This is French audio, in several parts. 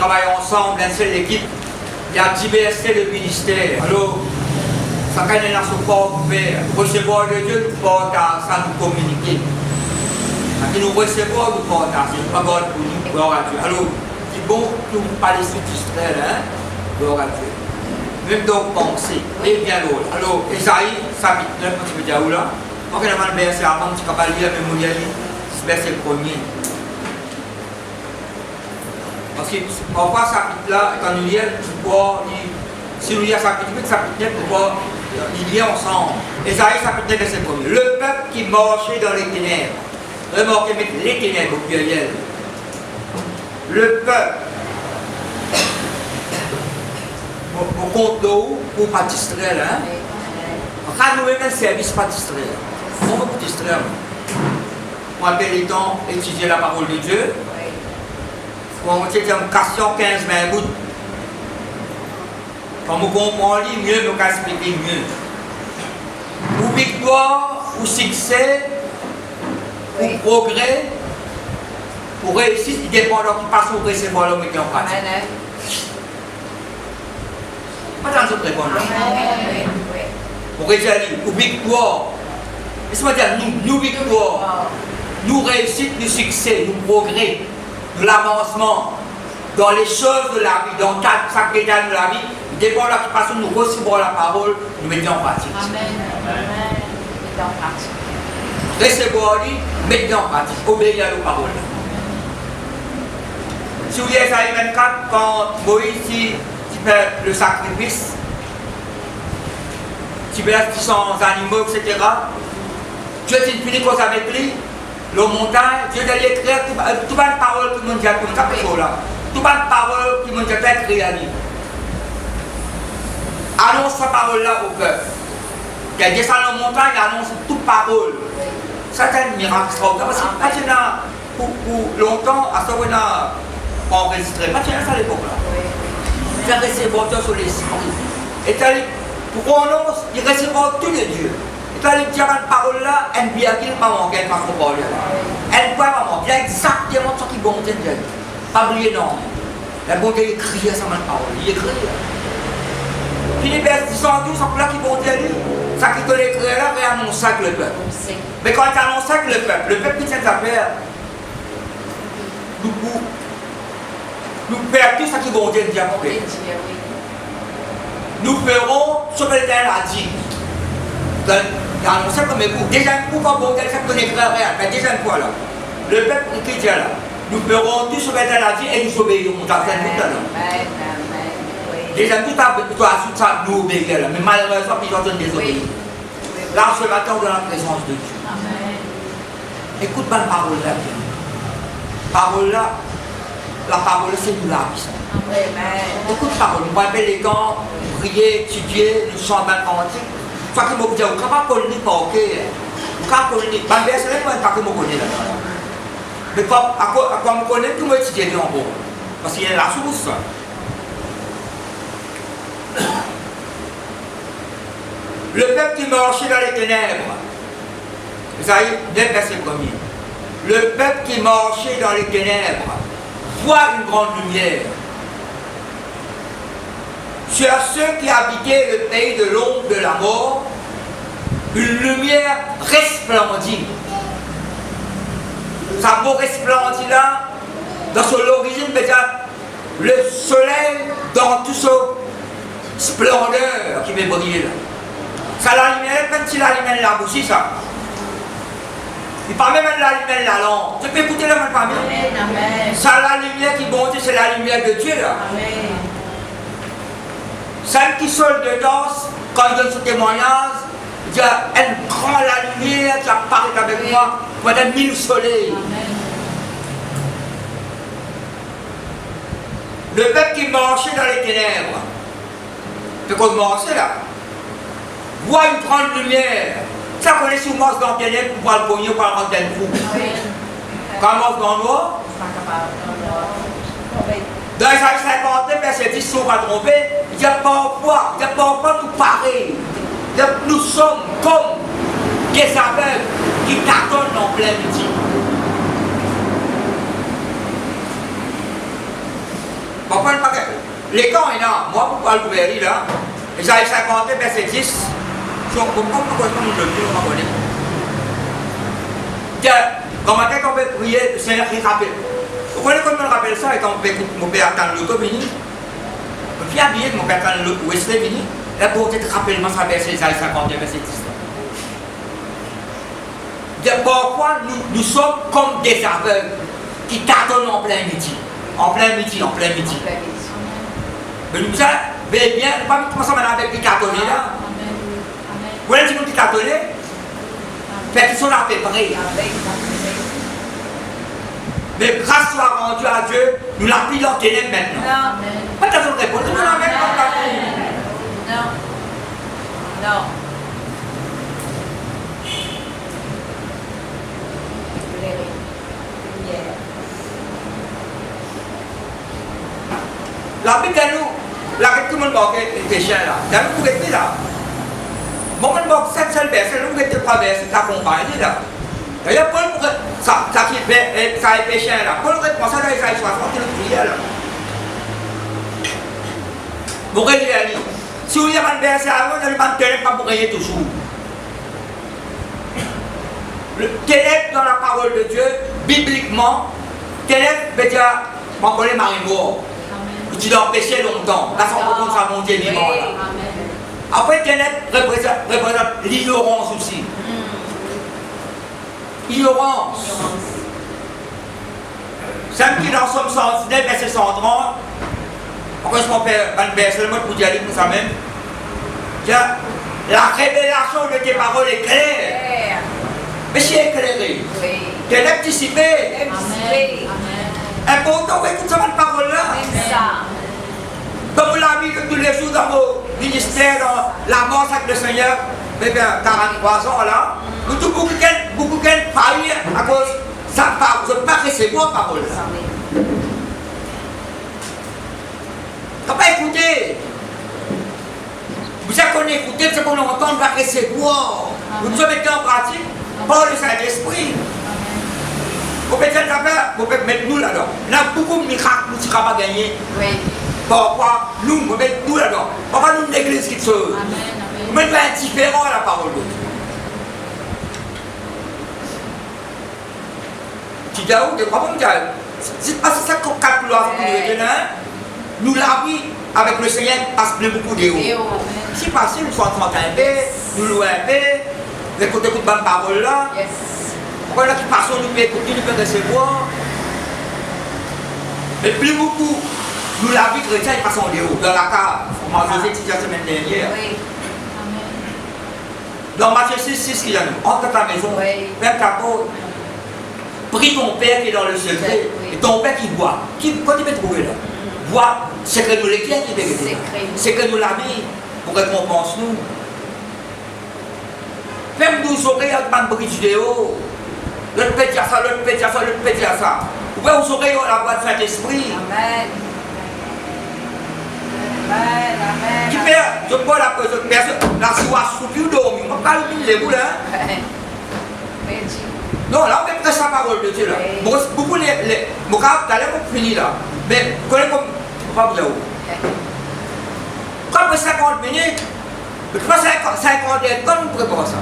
travaille ensemble, une seule équipe. Il y a diversité de ministères. Alors, chacun est dans son corps pour recevoir de Dieu, nous portons ça, nous communiquer. Quand nous recevons, nous portons ça, nous pardonnons pour nous, gloire à Dieu. Alors, c'est bon que nous parlons sous distraire, hein, gloire à Dieu. Même donc penser, et bien l'autre. Alors, Esaïe, chapitre 9, tu veux dire où là? Moi, je vais le verset avant, tu peux pas lire la mémorial, c'est le verset premier. Parce que parfois, ce chapitre-là, quand nous lisons, si nous lisons chapitre 8, chapitre 9, nous pouvons lire ensemble. Esaïe, chapitre 9, verset premier. Le peuple qui marchait dans les ténèbres, remarquez, mettez les ténèbres au pluriel. Le peuple, au compte d'eau, pour pas distraire, hein. Quand nous avons un service pas distraire, on va pas distraire. On appelle les temps étudier la parole de Dieu. On va dire une question 15-20 gouttes. Quand on comprend mieux, on va expliquer mieux. Pour victoire, pour succès, pour progrès, pour réussite, il dépend de qui passe au recevoir l'homme qui est en pratique. Pas dans cette réponse. Pour réussir, pour victoire. Laissez-moi dire, nous victoire, nous réussite, nous succès, nous progrès, nous l'avancement dans les choses de la vie, dans chaque détail de la vie, il dépend de qui passe, nous recevons la parole, nous mettons en pratique. Amen. Mettons en pratique. Recevoir lui, mettons en pratique, obéir à nos paroles. Si vous voyez Esaïe 24, quand Moïse fait le sacrifice, tu verses sans animaux, etc. Dieu t'est fini cause avec lui, le montagne, Dieu t'a écrit toute la parole qui m'a dit à tout ça, toute la parole qui m'a dit à écrit à lui. Annonce sa parole-là au peuple. Il y a des gens dans la montagne, il annonce toute parole. Ça, c'est un miracle extraordinaire. Parce que pas pour longtemps, à ce moment-là, enregistré. Pas ça à l'époque-là. Il a recevoir sur l'esprit. Et pour qu'on annonce, il recevoir tous les dieux. Et tu dire cette parole-là, elle ne vient pas manquer, elle ne peut pas manquer. Elle ne peut pas manquer. Il y a exactement ce qui est bon de Dieu. Pas oublier non. La bonté écrit à sa parole. Il écrit. Puis les versets 112 sont là qui vont dire, ça qui te l'écrit là, réannonce avec le peuple. Mais quand tu annonces avec le peuple qui tient sa affaire, nous perdons tout ce qui vont dire après. Nous ferons ce que l'Éternel a dit. Il a annoncé comme écoute. Déjà un coup, quand bon Dieu, ça te l'écrit rien. Mais déjà une fois là. Le peuple qui dit là, nous ferons tout ce que l'Éternel a dit et nous obéirons. Déjà, tout à ça, nous obéir là. Mais malheureusement, ils ont désobéi. Là, ce matin, dans la présence de Dieu. Écoute ma parole là. Parole là, la parole c'est nous la vie. Écoute parole. Nous rappelons les gants, prier, étudier, nous chanter un cantique. Soit que je dis, on ne peut pas connaître pas, ok. On ne peut pas connaître. Ma mère, c'est là que je connais là. Mais quand je connais, tout le monde étudie en gros. Parce qu'il y a la source. Le peuple qui marchait dans les ténèbres, Esaïe 9, verset 1er. Le peuple qui marchait dans les ténèbres voit une grande lumière. Sur ceux qui habitaient le pays de l'ombre de la mort, une lumière resplendit. Ça mot resplendit là, dans son origine, le soleil dans toute sa splendeur qui m'est brillé là. Ça l'allumait, même si l'allumait la bouche, ça. Il parle même de la lumière la langue. Tu peux écouter la même famille. Ça, la lumière qui monte, c'est la lumière de Dieu là. Amen. Celle qui sort dedans, quand il donne ce témoignage, il dit elle prend la lumière qui apparaît avec moi, pendant 1000 soleils. Le peuple qui marchait dans les ténèbres, c'est qu'on marchait là, voit une grande lumière. Ça connaît si on marche dans le ténèbres pour voir le pognon, pour rentrer dans le trou. Quand on marche dans le noir, dans les années 50, verset 10, si on va tromper, il n'y a pas nous pareil. Nous sommes comme des aveugles qui tâtonnent en plein midi. comprenez pas que les camps, il y a, moi, pourquoi le gouvernement là, Isaïe 50, verset 10, je ne comprends pas pourquoi nous le disons, on connaît. Quand matin, quand on peut prier, le Seigneur qui rappelle. Vous connaissez comment on rappelle ça, et quand mon père attend l'auto venu, puis habillé, mon père attend l'auto, où est-ce qu'il est venu, là pour peut-être rappeler, moi, ça verset Isaïe 50, verset 10. Pourquoi nous sommes comme des aveugles qui tâtonnent en plein midi. En plein midi, en plein midi. Mais nous savons, bien, pas commencer maintenant avec les tâtonner là. Vous voyez les gens qui tâtonnent? Fait qu'ils sont là préparés. Mais grâce soit rendue à Dieu, nous l'avons pris dans ténèbres maintenant. Pas de réponse, nous l'avons même pas. Non. Non. La Bible nous, la Bible tout le monde manque des chiens là. Dans le coup de là. Bon, on manque 7 seuls versets, nous mettons 3 versets, ça accompagne là. D'ailleurs, Paul, ça qui est ça est péché là. Paul répond ça dans Isaïe 60, il prie là. Vous regardez, si vous avez un verset avant, vous n'avez pas pour rien toujours. Le ténèbre dans la parole de Dieu, bibliquement, ténèbre veut dire, on connaît Marie-Mort. Tu dois empêcher longtemps. Là, on peut ça monter vivant. Après, ténèbre représente l'ignorance aussi. Ignorance. Celle qui dans Somme 119, verset 130, pourquoi je m'en fais un verset, moi, pour dire pour ça même. Tiens, la révélation de tes paroles est claire. Mais c'est éclairé. Ténèbre dissipée. Important, oui, toute cette parole-là. Comme vous l'avez vu tous les jours dans vos ministères, dans la mort avec le Seigneur, mais bien 43 ans là, vous tous beaucoup de failli à cause de ça, vous n'avez pas recevoir la parole. Vous n'avez pas écouté. Vous savez qu'on écoute, c'est qu'on entend, on va recevoir. Vous nous mettez en pratique par le Saint-Esprit. Vous pouvez mettre nous là-dedans. Il y a beaucoup de miracles que nous ne serons pas gagnés. Oui. Pourquoi nous, vous mettez nous là-dedans. Pourquoi nous, l'église qui se. Vous mettez indifférent à la parole de Dieu. Tu dis, tu crois pas, c'est pas ça qu'on calcule nous l'avons avec le Seigneur parce qu'il y a beaucoup d'euros. Si facile, nous sommes en train de nous louons un peu, nous écoutons toute bonne parole là. Pourquoi là qui passent, nous pouvons écouter, nous pouvons recevoir. Mais plus beaucoup, nous l'avons chrétien, ils passent en dehors. Dans la cave, on m'a posé la semaine dernière. Dans Matthieu 6, 6 qui a nous, entre ta maison, ferme ta porte. Prie ton Père qui est dans le secret, et ton Père qui boit. Quand il peut trouver là? Boit, c'est que nous l'éclaire qui est c'est que nous l'habillons pour récompense nous. Ferme-nous aux oreilles avec une brise vidéo. L'autre peut dire ça, l'autre peut dire ça, l'autre peut dire ça. Vous pouvez aux oreilles la voix de Saint-Esprit. Amen. Amen, amen. Tu peux, je peux la personne, la soie soupir dormir. On ne va pas le vous là. Non, là, on met presque la parole de Dieu là. Beaucoup les. Mon cas, t'as l'air pour finir là. Mais, vous connaissez comme. Pas vous dire où. Quand après 50 minutes, je prends 50 quand vous préparez ça.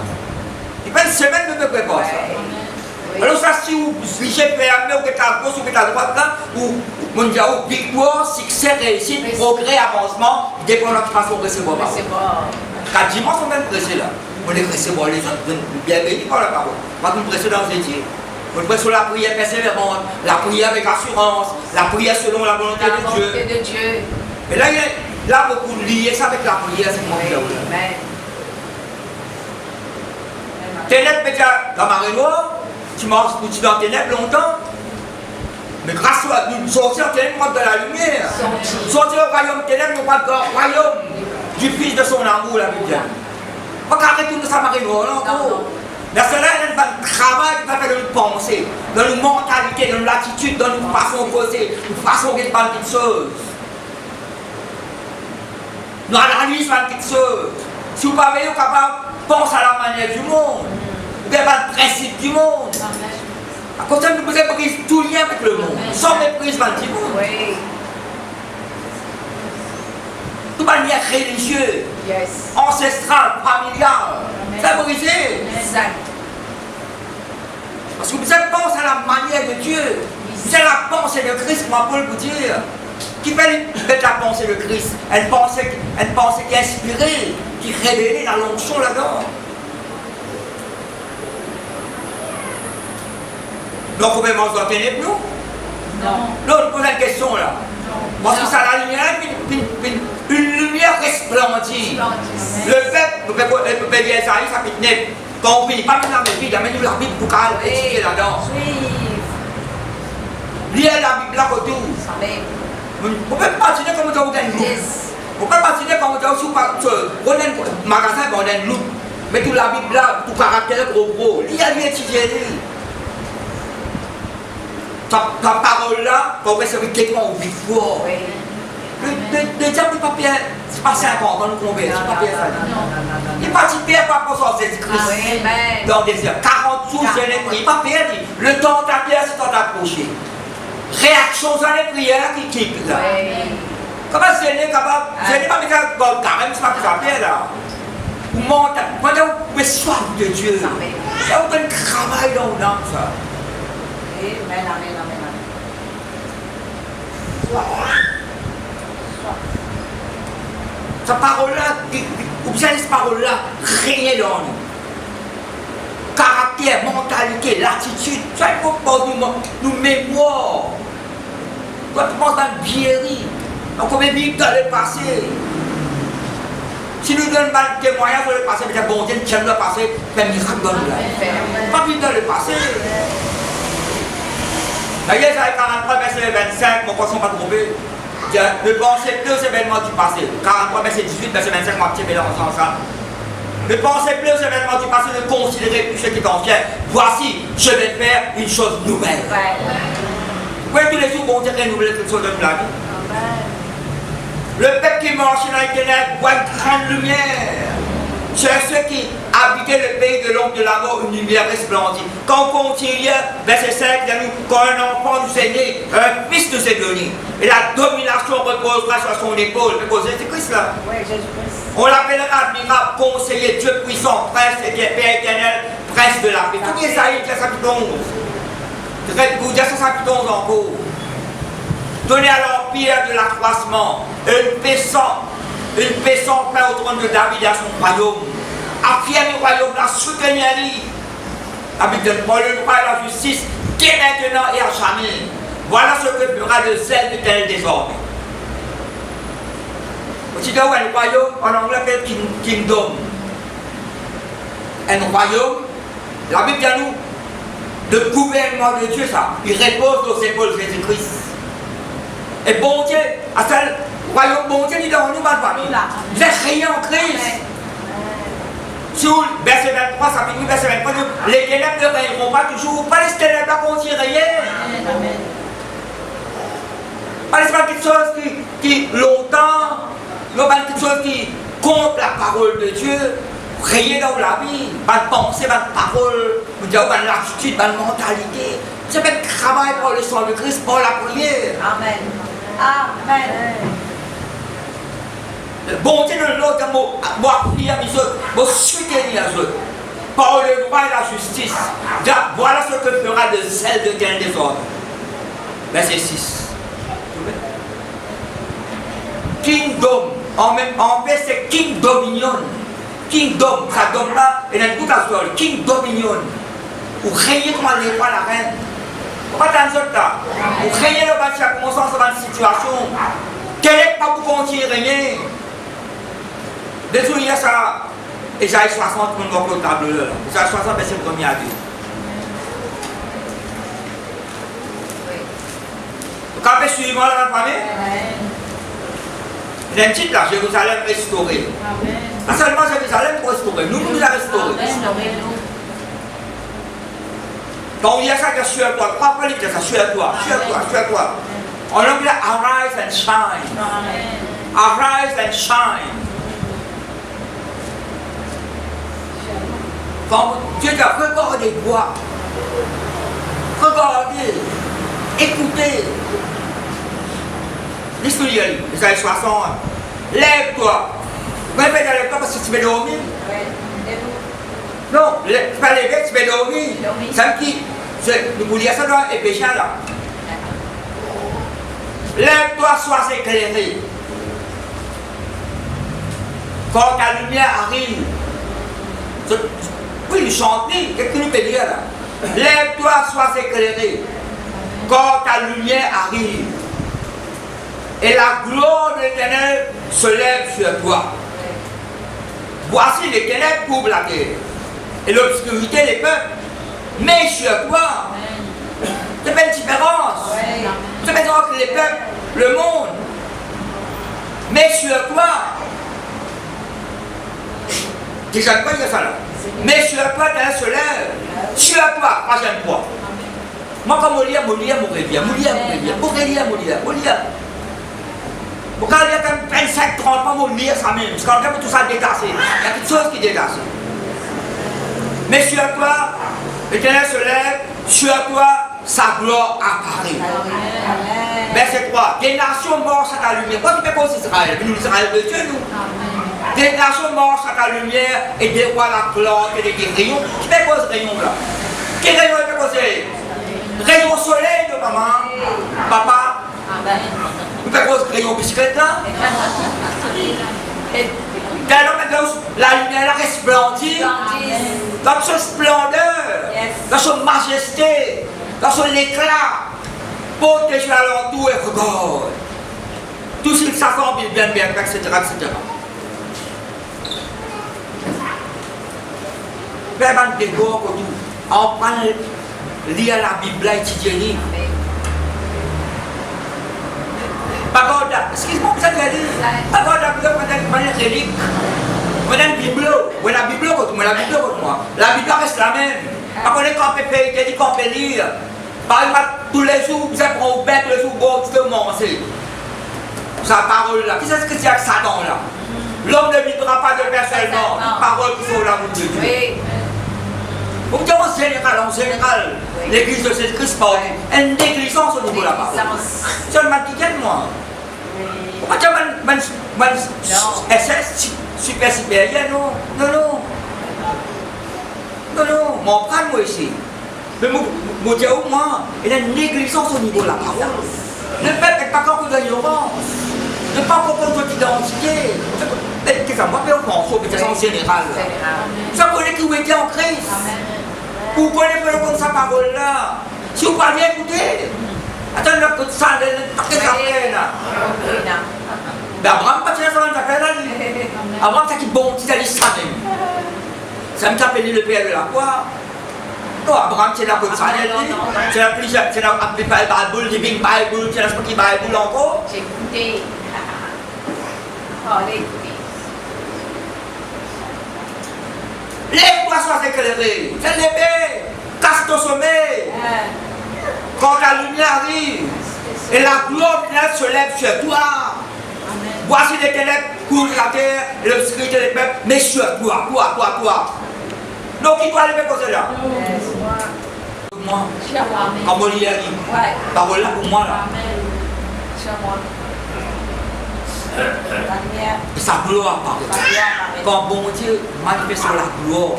Il fait une semaine de me préparer ça. Alors, ça, si vous lichez PME ou que tu as à gauche ou que tu as à droite là, ou mon Dieu, victoire, succès, réussite, progrès, avancement, dépend de la façon de recevoir la parole. Quand dimanche, on va me presser là. On est recevoir les autres, bien bénis par la parole. On va nous presser dans les étiers. On presse sur la prière persévérante, la prière avec assurance, la prière selon la volonté de Dieu. Et là, il y a beaucoup de liés ça avec la prière, c'est mon Dieu. Ténèbres, dans ma réunion, tu marches dans les ténèbres longtemps. Mais grâce à nous sortir en ténèbres, on de la lumière. Sortir au royaume ténèbres, on parle du royaume du Fils de son amour, la Bible. On va arrêter tout ça, Marie-Noël, non? Mais cela, il va travail qui va faire de nous penser, de nos mentalités, de nos attitudes, de nos façons de causer, de nos façons de parler de choses. Nous analysons de petites choses. Si vous n'êtes pas capable, pense à la manière du monde. Vous n'avez pas le principe du monde. À cause de nous, vous avez pris tout lien avec le monde, sans méprise du monde. religieux, Yes. ancestral, familial. C'est brisé. Exact. Parce que vous pensez à la manière de Dieu. C'est la pensée de Christ, moi Paul vous dire. Qui fait la pensée de Christ? Elle pensée qui est inspirée, qui est révélée dans l'onction là-dedans. Donc vous pouvez manger dans les ténèbres, nous? Non. Non, je pose une question là. Parce que ça la lumière, une lumière resplendit. Le peuple d'Esaïe, ça peut être quand on finit pas maintenant, mais il amène la Bible pour qu'elle étudier là-dedans. Lire la Bible là autour. Amen. Vous ne pouvez pas continuer comme vous avez une loupe. Yes. Vous ne pouvez pas continuer comme vous avez un magasin, vous avez une loupe. Mais toute la Bible là, tout caractère gros. Lire, étudier. Ta parole là, pour que ça soit tellement fort. Le diable n'est pas Pierre, c'est pas 50 ans nous convertir, c'est pas Pierre ça. Il n'est pas dit Pierre par rapport à Jésus-Christ. Dans des heures, 40 jours, je l'ai pris. Pas Pierre dit, le temps ta Pierre, c'est temps d'approcher. Réaction dans les prières qui quitte là. Comment je n'ai capable, je n'ai pas mis ça dans quand même, c'est pas ça Pierre là. Vous montez, quand vous avez soif de Dieu, vous avez un travail dans l'âme ça. Amen, amen, amen. Cette parole-là, vous avez cette parole-là, régner dans nous. Caractère, mentalité, l'attitude, ça il faut pas nous mémoire. Quand tu penses dans le biéri, on peut vivre dans le passé. Si nous donnons un témoignage sur le passé, mais bon Dieu, tu aimes le passé, fais un miracle dans nous. Pas vivre dans le passé. D'ailleurs, Isaïe 43, verset 25, mon poisson pas trompé. Ne pensez plus aux événements du passé. 43, verset 18, verset 25, mon petit mélange ensemble. Ne pensez plus aux événements du passé, ne considérez plus ce qui est ancien. Voici, je vais faire une chose nouvelle. Oui, tous les jours, bon Dieu renouvelle quelque chose de la vie. Le peuple qui marche dans les ténèbres voit une grande lumière. C'est ceux qui habitaient le pays de l'ombre de la mort, une lumière resplendit. Quand on continue, verset 5, quand un enfant nous est né, un fils nous est donné. Et la domination reposera sur son épaule. C'est Jésus-Christ là. Oui, Jésus-Christ. On l'appellera admirable, conseiller, Dieu puissant, prince, Père éternel, prince de la paix. Tout Isaïe, chapitre 11. Vous dites ça, chapitre 11 encore. Donnez à l'empire de l'accroissement, une paix sans fin au trône de David et à son royaume. Affirme le royaume, la soutenir. La Bible donne pour le droit et la justice, dès maintenant et à jamais. Voilà ce que fera le zèle de tel désormais. Aussi, là où un royaume, en anglais, appelle kingdom. Un royaume, la Bible dit à nous, le gouvernement de Dieu, ça, il repose aux épaules de Jésus-Christ. Et bon Dieu, à ce royaume, bon Dieu, il est dans nous, ma famille. Vous êtes créés en Christ. Sur verset 23, ça finit verset 23, les ténèbres ne règneront pas toujours, pas les ténèbres là qu'on tire rien. Pas les quelque chose qui longtemps, pas quelque chose qui contre la parole de Dieu. Prier dans la vie, pas de pensée, pas de parole, pas de l'attitude, pas de mentalité. C'est un travail pour le sang de Christ, pour la prière. Amen. Amen. Bon Dieu, l'autre mot, moi, prier, moi, soutenir les autres. Par le droit et la justice. Voilà ce que fera de celle de gain des ordres. Verset 6. Kingdom. En fait, c'est King Dominion. Kingdom, ça donne là, et dans toute la soirée, King Dominion. Vous rayez comme les rois, la reine. Pas dans ce temps. Vous rayez le bâtiment, comment ça dans une situation. Quel est pas pour continuer rien. Désolé, ça. Et j'ai 60 pour mon table là. J'ai 60 verset premier à dire. Vous avez suivi moi là, ma famille? Il y a un titre là, Jérusalem restauré. Pas seulement Jérusalem pour restaurer, nous nous avons restauré. Donc il y a ça qui est sur toi, pas pour dire ça, sur toi. En anglais, arise and shine. Arise and shine. Quand Dieu dit, regardez-moi. Regardez. Écoutez. L'histoire, Isaïe 60. Lève-toi, Vous pouvez pas l'école parce que tu veux dormir. Ouais. Et vous? Non, tu vas lever, tu vas dormir. Ça me dit, nous vous dire ça doit être péché là. Lève-toi, sois éclairé. Quand ta lumière arrive, oui, chanter, qu'est-ce que nous peut dire là? Lève-toi, sois éclairé. Quand ta lumière arrive, et la gloire de l'Éternel se lève sur toi. Voici les ténèbres couvrent la terre, et l'obscurité les peuples. Mais sur toi, c'est pas une différence. C'est pas que les peuples, le monde. Mais sur toi, déjà quoi dire ça là? Mais sur toi, t'as un soleil. Sur toi, troisième fois. Moi, quand je lis, quand il y a comme 25-30 ans, je lire ça même. Parce qu'on regarde tout ça détaché. Il y a quelque chose qui est détaché. Mais sur toi, l'Éternel se lève, sur toi, sa gloire apparaît. Verset 3. Des nations mortes à ta lumière. Pourquoi tu fais pas Israël? Nous, Israël de Dieu, nous. Des nations mortes à ta lumière et dévoile la gloire et des rayons. Tu fais quoi ce rayon là? Quel rayon est posé? Rayon soleil de maman, papa. Vous faites quoi ce rayon bicyclette là? La lumière resplendit dans son splendeur, dans son majesté, dans son éclat. Portez sur l'alentour et regarde. Tout ce qui s'assemble bien, etc. etc. Père Van de Gogh, on prend lire la Bible, étudier. Par contre, excuse-moi, vous avez dit, par contre, vous avez une relique, vous avez une Bible, vous avez la Bible contre moi, la Bible reste la même. Par contre, quand on peut dit qu'on peut lire, par exemple, tous les jours, vous avez un bête, tous les jours, vous devez manger. Sa parole là, qu'est-ce que c'est avec Satan là? L'homme ne vivra pas de personnellement, une parole qui faut l'amour de Dieu. Vous me dites en général, l'église de Jésus-Christ porte une négligence au niveau de la parole. C'est le matin moi. Pourquoi tu as SS super supérieur? Non. Mon frère, moi ici. Mais mon Dieu, moi, il y a une négligence au niveau de la parole. Le peuple n'est pas encore d'ignorance. Ne pas comprendre votre identité. Qu'est-ce que ça moi, mais on s'en fout, en général. Ça connaît qui vous était en Christ. Vous connaissez pas comme sa parole là. Si vous parlez, écoutez. Attends, là, tout ça, qu'est-ce que ça fait là? Mais Abraham, pas de ça, ça fait là. Abraham, c'est qui bon, tu as dit ça même. Ça me s'appelle le père de la foi. Non, Abraham, c'est la bonne ça. C'est la plus, c'est la Bible, Living Bible, c'est la Spooky Bible encore. J'ai écouté. Allez, écoutez. Lève-toi, sois éclairé. Fais lever. Casse ton sommeil. Quand la lumière arrive et la gloire de Dieu se lève sur toi. Voici les ténèbres couvrent la terre et l'obscurité des peuples, mais sur toi. Donc il doit lever comme cela. Moi, comme on lit la Bible. Parole là pour moi là. Et sa gloire apparaît. Quand bon Dieu manifeste la gloire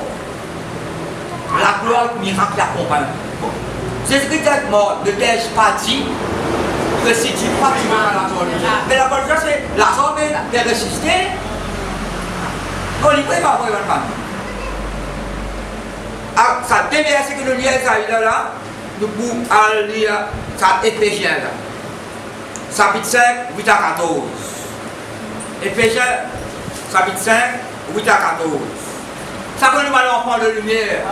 miracle l'accompagne. Jésus-Christ est mort, ne t'ai-je pas dit que si tu crois, tu vas dans la joie de Dieu. Mais la bonne chose, c'est la joie de ressusciter. On n'y peut pas, ça dernière ce que nous lisons là, nous pouvons lire ça Éphésiens là. Chapitre 5, 8 à 14. Éphésiens, chapitre 5, 8 à 14. Ça que nous allons enfants de lumière.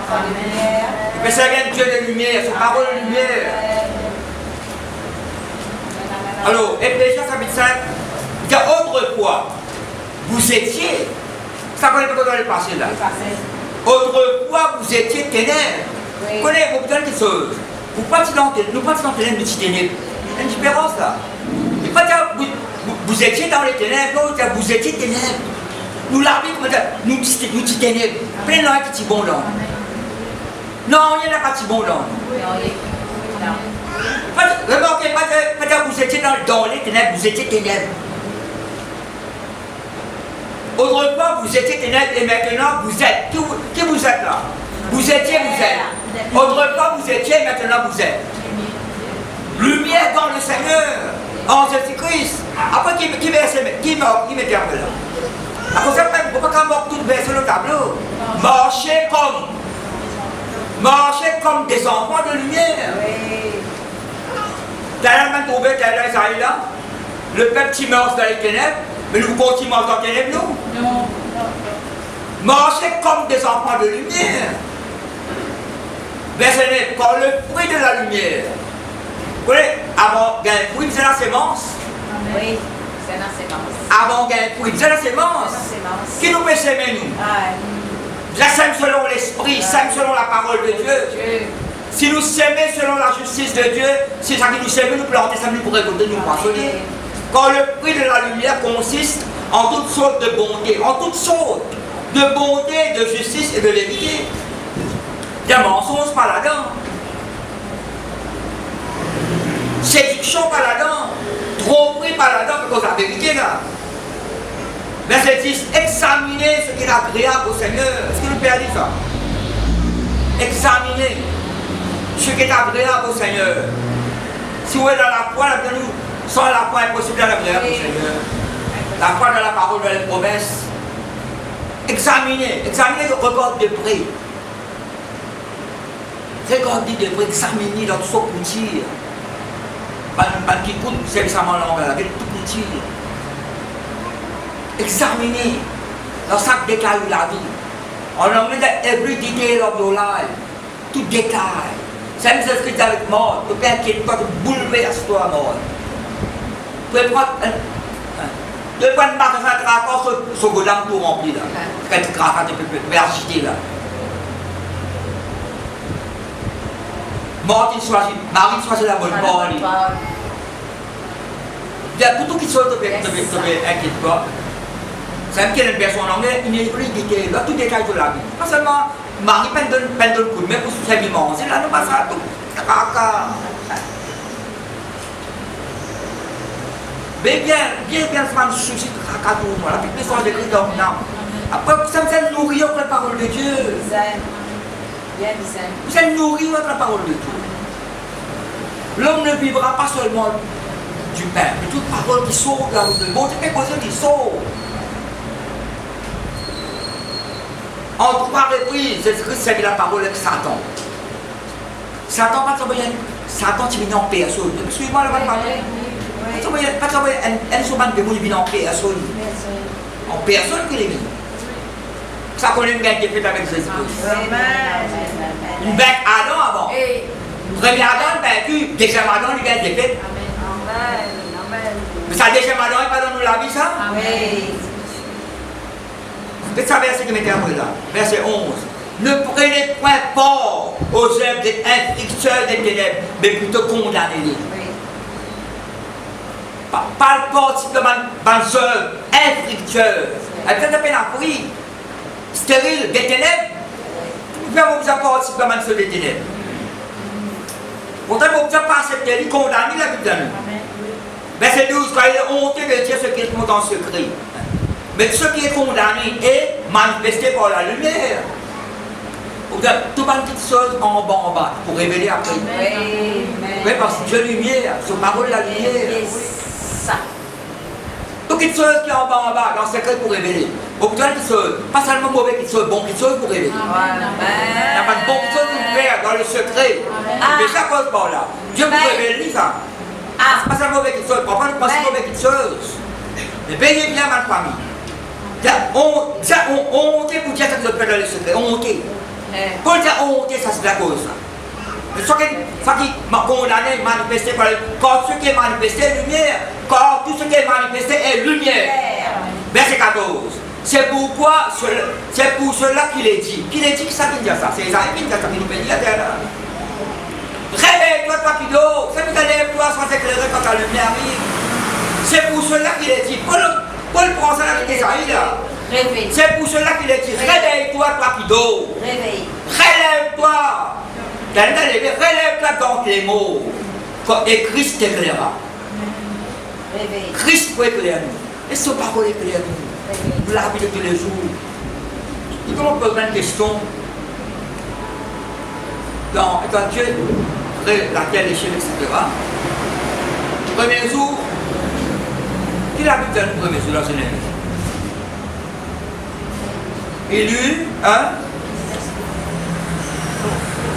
Mais c'est un Dieu de lumière, c'est parole de lumière. Alors, Éphésiens, chapitre 5, il dit autrefois, vous étiez, ça qu'on est pas dans le passé là. Autrefois, vous étiez ténèbres. Vous connaissez, vous besoin de quelque chose. Nous partons dans ténèbres, nous ténèbres. Il y a une différence là. Il pas dire vous étiez dans les ténèbres, non, vous étiez ténèbres. Nous l'arbitre, nous dit ténèbres. Plein là, petit bon là. Non, il n'y en a pas de bon là. Remarquez, pas dire vous étiez dans les ténèbres, vous étiez ténèbres. Autrefois, vous étiez ténèbres et maintenant vous êtes. Qui vous êtes là? Vous étiez, vous êtes. Autrefois, vous étiez, maintenant vous êtes. Lumière dans le Seigneur, en Jésus-Christ. Après, qui m'était après là? Après ça, il ne faut pas qu'on mort tout verser le tableau. Marchez comme des enfants de lumière. D'ailleurs, même trouvé Isaïe là, le peuple qui meurt dans les ténèbres, mais nous continuons dans les ténèbres, nous. Non. Marchez comme des enfants de lumière. Verset 9, quand le fruit de la lumière, vous voyez, avant qu'il y ait un fruit, c'est la sémence. Oui, c'est la sémence. Avant qu'il y ait un fruit, c'est la sémence. Qui nous peut s'aimer, nous? Je sème selon l'esprit, sème selon la parole de Dieu. Si nous s'aimons selon la justice de Dieu, c'est ça qui nous sème, nous planter, ça nous pourrait côté, nous poissonner. Quand le fruit de la lumière consiste en toutes sortes de bonté, en toutes sortes de bonté, de justice et de vérité. Il y a mensonge par là-dedans. Séduction par là-dedans. Tromperie par là-dedans, parce que la vérité là. Verset 10, examinez ce qui est agréable au Seigneur. Est-ce que le Père dit ça? Examinez ce qui est agréable au Seigneur. Si vous êtes dans la foi, sans la foi, impossible d'être agréable au Seigneur. La foi dans la parole, dans les promesses. Examinez le regard de près. Regardez de près, examinez dans tout ce petit. Pas qui coûte, c'est ça mon langue, avec tout petit. Examinez dans chaque détail de la vie. En anglais, every detail of your life. Tout détail. C'est même ce que tu as avec mort. Tu peux inquiéter-toi, tu bouleverses-toi à mort. Tu peux prendre une marque de faire encore ce godin tout rempli là. Quand tu craques, tu peux agiter là. Martin choisit, Marie choisit la bonne parole. Il y a beaucoup qui sont inquiète pas. C'est même qu'il y a une personne en anglais, il y a une détail, là, tout détail de la vie. Pas seulement Marie peine de coup, mais pour se faire manger, là, nous passons à tout. Mais bien, souvent, nous soucis de caca pour moi, la petite histoire de Christ dans mon âme. Après, vous êtes nourrir votre parole de Dieu. Vous êtes nourrir votre parole de Dieu. L'homme ne vivra pas seulement du pain, mais toute parole qui sort de la bouche de Dieu. Bon, c'est quelque chose qui sort. En trois reprises, Jésus-Christ s'est mis la parole avec Satan. Satan, pas de Satan, tu viens en personne. Suivez-moi la parole. Pas de un souvent de vient en personne. En personne qu'il est mis. Ça connaît une bête qui est faite avec Jésus-Christ. Une bête Adam avant. Premier Adam vaincu, deuxième Adam, il vient de fait. Mais ça, deuxième Adam, il va dans nous la vie, ça? C'est ça verset qui m'était après là. Verset 11. Ne prenez point part aux œuvres des infricteurs des ténèbres, mais plutôt condamnez-les. Pas le particulièrement dans les œuvres infricteurs. Elle peut-être à peine appris. Stérile des ténèbres. Vous pouvez vous apporter particulièrement ceux des ténèbres. Pourtant, vous ne pouvez pas accepter, condamner la vie de nous. Verset 12, quand il est honteux de dire ce qui est en secret. Mais ce qui est condamné est manifesté par la lumière. Vous avez tout plein de petites choses en bas pour révéler après. Oui, parce que Dieu lumière, sur parole la lumière. Toutes les choses qui sont en bas, dans le secret pour révéler. Beaucoup de choses, pas seulement mauvais qui sont bonnes choses pour révéler. Il n'y a pas de bonnes choses pour faire dans le secret. Mais ça cause par là. Dieu vous révèle ça. Pas seulement mauvais qui sont, pas mauvais qui choses. Mais veillez bien ma famille. Honte pour dire que vous faites dans le secret. Honte. Pour dire honte, ça c'est la cause. Mais ce qui m'a condamné, manifesté par quand ce qui est manifesté est lumière. Quand tout ce qui est manifesté est lumière. Verset 14. C'est pour cela qu'il est dit. Qu'il est dit que ça vient dire ça. C'est Isaïe qui dit ça, qui nous dit la terre. Réveille-toi, toi qui dors. C'est pour lève-toi sans éclairer quand la lumière arrive. C'est pour cela qu'il est dit. Paul prend ça avec Isaïe là. C'est pour cela qu'il est dit. Réveille-toi, toi qui dors. Relève-toi. Relève-toi dans tes mots. Et Christ t'éclairera. Christ peut éclairer nous. Et ce parole éclaire nous. Pour la vie de tous les jours. Et comment on peut poser une question dans Dieu, la terre, les chiens, etc. Premier jour, qui habite le premier jour dans Genèse? Élu, hein?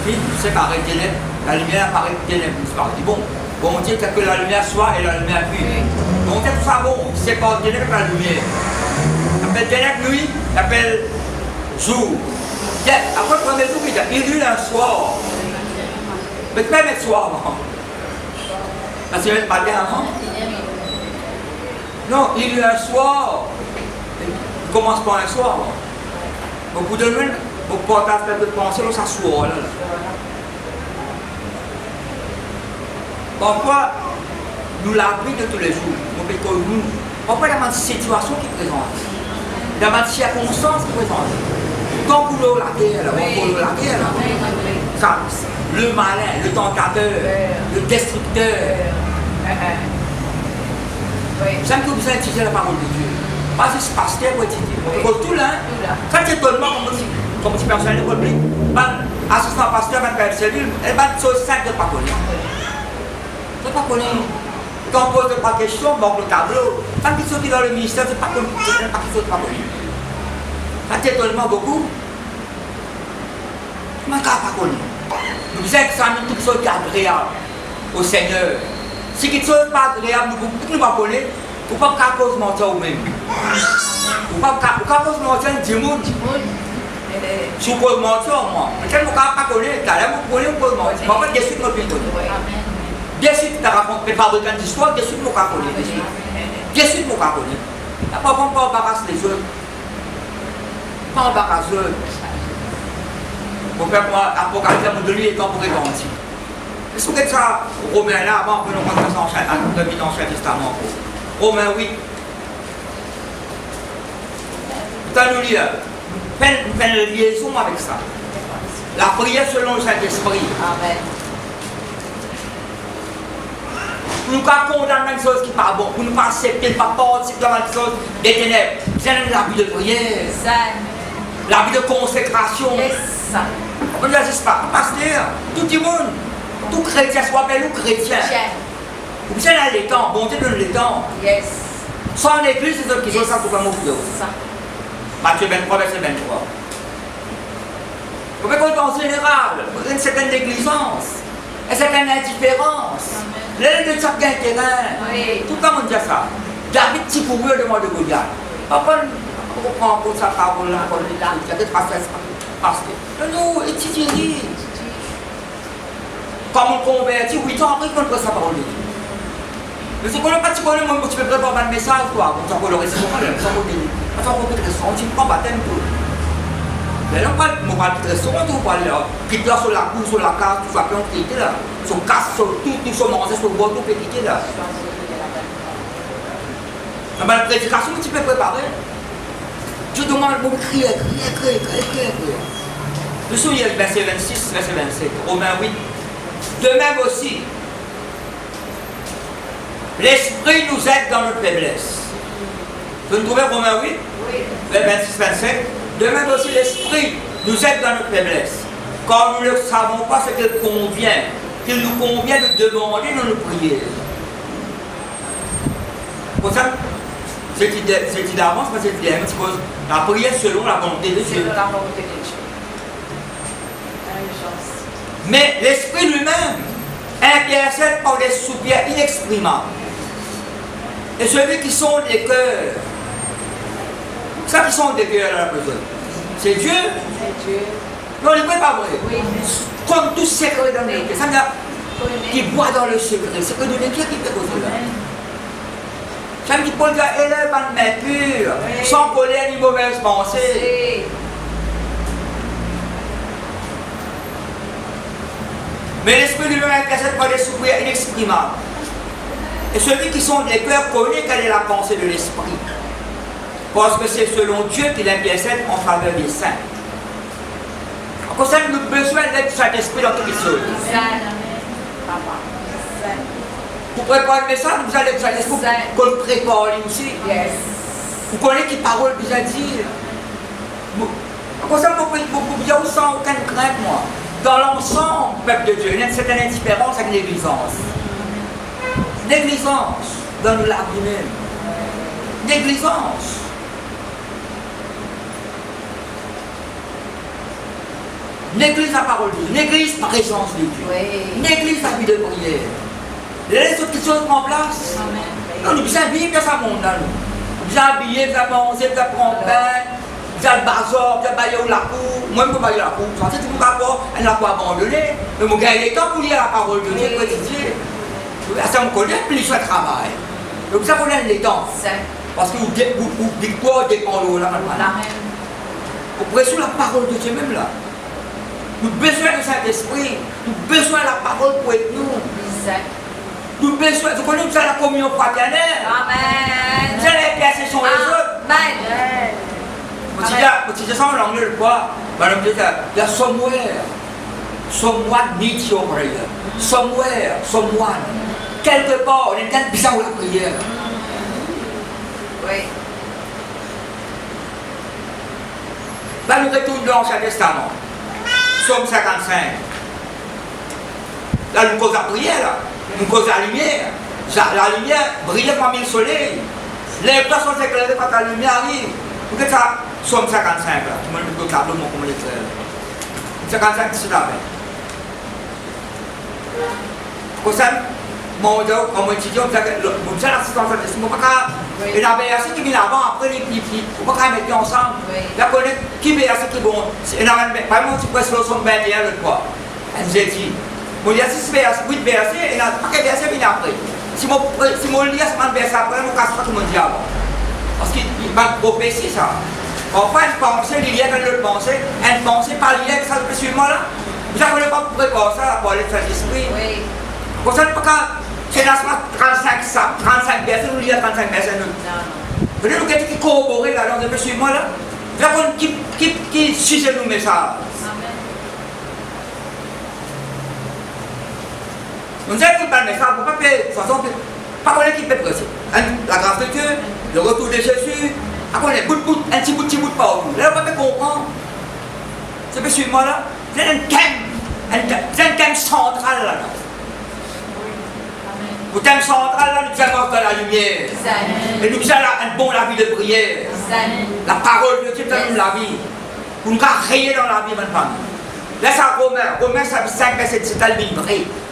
Puis, séparé de ténèbres, la lumière apparaît de ténèbres. Il dit bon Dieu, que la lumière soit et la lumière puis. Bon Dieu, tout ça bon, c'est pas de ténèbres la lumière. Il appelle ténèbres nuit, il appelle jour. Après le premier jour, il dit élu un soir. Mais tu peux mettre soir avant. Parce qu'il n'y avait pas bien avant. Non, il y a un soir. Il commence par un soir. Au bout de nuit, au portage de penser, on s'assoit là. Parfois, nous l'abri de tous les jours. Parfois, il y a une situation qui présente. Il y a une circonstance qui présente. Quand vous la terre, ça, le malin, le tentateur, le destructeur. J'aime que vous utilisez la parole de Dieu. Pas juste pasteur ou étudier. Tout là, ça c'est totalement comme si personne ne public. Assistant pasteur, même père de cellule, elle va sur 5 de pas connaître. Je ne pas connaître. Quand on pose pas de questions, on manque le tableau. Tant qu'ils sont dans le ministère, c'est pas connaître. Pas qu'ils sont pas connaître. Ça c'est totalement beaucoup. Je ne pas connaître. Nous examinons toutes choses qui sont agréables au Seigneur. Si quelque chose n'est pas agréable, nous ne pas connaître. Vous ne pouvez pas cause mentir vous-même. Vous ne pouvez pas cause mentir du monde. Si vous pouvez mentir, moi. Peut-être que vous ne pouvez pas connaître. Vous pouvez mentir. Vous ne pouvez pas déçu de notre vie. Déçu de ta raconter fabricant d'histoire, déçu de mon cas connaître. Déçu de mon cas connaître. Il n'y a pas embarrasser les autres. Pas embarrasser les autres. Pour faire moi, Apocalypse de lui étant pour garantir. Est-ce que vous êtes ça, Romains là, avant, on peut nous rentrer dans l'Ancien Testament. Romains 8. Vous nous lire. Faites une liaison avec ça. La prière selon le Saint-Esprit. Amen. Nous ne condamnons une chose qui n'est pas bon. Nous ne pas accepter, pas participer dans une chose des ténèbres. C'est la vie de prière. La vie de consécration. On ne l'assiste pas. Pasteur, tout le monde, tout chrétien, soit bel ou chrétien. Vous savez, dans les temps, bon Dieu donne les temps. Yes. Sans l'église, c'est eux qui sont ça pour mourir. Matthieu 23, verset 23. Vous pouvez comprendre en général, une certaine négligence, une certaine indifférence. L'aide de chaque terrain. Tout le monde dit ça. David, si vous voulez demander de Goliath. Papa, on prend pour sa parole là, pour le là, il y a des passages. Parce que nous, étudiez. Comme on convertit, 8 ans après, on peut sa parole de Dieu. Mais si on n'a pas de problème, tu peux préparer un message, quoi. On s'en le récit, on s'en peut être on dit pas baptême tout. Mais là, on parle de restaurant, on parle là. Qui dort sur la cour, sur la case, tout ça, puis on quitte là. Sur casse, sur tout, sur manger, sur le bois, tout peut quitter là. Mais la prédication, tu peux préparer. Dieu demande de crier. Je souviens le verset 26, verset 27, Romains 8. De même aussi, l'Esprit nous aide dans notre faiblesse. Vous trouvez Romains 8? Oui. 26-27. De même aussi, l'Esprit nous aide dans notre faiblesse. Car nous ne savons pas ce qu'il nous convient de demander dans nos prières. Pour ça, cette idée d'avance, pas cette idée, mais c'est la prière selon la volonté de Dieu. Selon la volonté de Dieu. Mais l'Esprit lui-même intercède par des soupirs inexprimables. Et celui qui sonde les cœurs, ça qui sonde les cœurs dans la besoin, c'est Dieu. C'est Dieu. Non, il n'est pas vrai. Oui. Comme tout secret dans les cœurs. Ça veut dire qui boit dans le secret. C'est que de Dieu qui fait cause là. Ça veut dire Paul dit élève en main pure, sans colère ni mauvaise pensée. Mais l'Esprit lui-même intercède par des soupirs inexprimables. Et celui qui sonde les cœurs connaît quelle est la pensée de l'Esprit. Parce que c'est selon Dieu qu'il intercède en faveur des saints. En concernant le besoin d'être du Saint-Esprit dans toutes les choses. Vous préparez le message, vous allez du Saint-Esprit, qu'on le prépare lui aussi. Yes. Vous connaissez qui parole déjà dire. Comme ça, vous dire sans aucune crainte, moi. Dans l'ensemble, peuple de Dieu, il y a une certaine indifférence avec négligence. Négligence dans nous l'abîmer. Négligence. Néglige la parole de Dieu. Néglige la présence de Dieu. Oui. Néglige la vie de prière. Les autres choses prennent place. Amen. Non, nous sommes habillés, bien ça monte là. Nous sommes habillés, nous avons mangé, nous avons pris pain, nous avons le bazar, nous avons baillé la cour. Moi, je peux bailler la cour. C'est tout mon rapport, elle n'a pas abandonné. Mais je gagne le temps pour lire la parole de Dieu quotidien. Ça me connaît, plus je travail. Donc ça, vous avez le temps. Parce que vous victoire dépend de là. Vous prenez sur la parole de Dieu même là. Nous avons besoin de Saint-Esprit. Nous avons besoin de la parole pour être nous. Nous avons besoin, vous connaissez la communion fraternelle. Amen. Vous allez placer sur les autres. Amen. Si je sens l'anglais le quoi, il y a somewhere. Someone needs your prayer. Somewhere, someone. Quelque part, on est peut-être besoin de la prière. Oui. Là, nous retournons dans l'Ancien Testament. Somme 55. Là, nous causons la prière, là. Nous causons la lumière. La lumière brille parmi le soleil. Les personnes sont éclairées quand la lumière arrive. Vous voyez ça, Somme 55, là. Je me dis le tableau, comment l'éclaire. 55, c'est là. Comme ça, mon étudiant, mon seul assistant, c'est mon papa. Et la BRC qui vient avant, après les petits, on va mettre ensemble. La connaît qui BRC qui est bon. Par exemple, si vous pouvez se faire son 21 le quoi. Elle nous a dit. Mon il y a 6 BRC, 8 BRC, et la paquet BRC vient après. Si mon lit a ce BRC après, on ne casse pas tout le monde dit avant. Parce qu'il m'a prophétie ça. Enfin, une pensée, il y a une pensée, une pensée par liée, ça peut suivre moi là. Vous n'avez pas préparer ça pour aller faire l'esprit. Oui. Pour ça, c'est là 35 personnes, nous lisons 35 personnes. Vous avez quelqu'un qui corrobore là, donc vous suivez moi là. Vous avez qui suit nos messages. Nous avons pas le message, pour pas faire de toute façon, pas qu'on est qui peut presser. La grâce de Dieu, le retour de Jésus, un petit bout de partout. Là, on va pas comprendre. Vous avez suivre moi là. C'est un thème central là. Le thème central là, nous avons dans la lumière. Et nous avons la vie de prière. La parole de Dieu dans la vie. Pour nous créer dans la vie maintenant. Là, ça Romains 5, verset 17, elle vit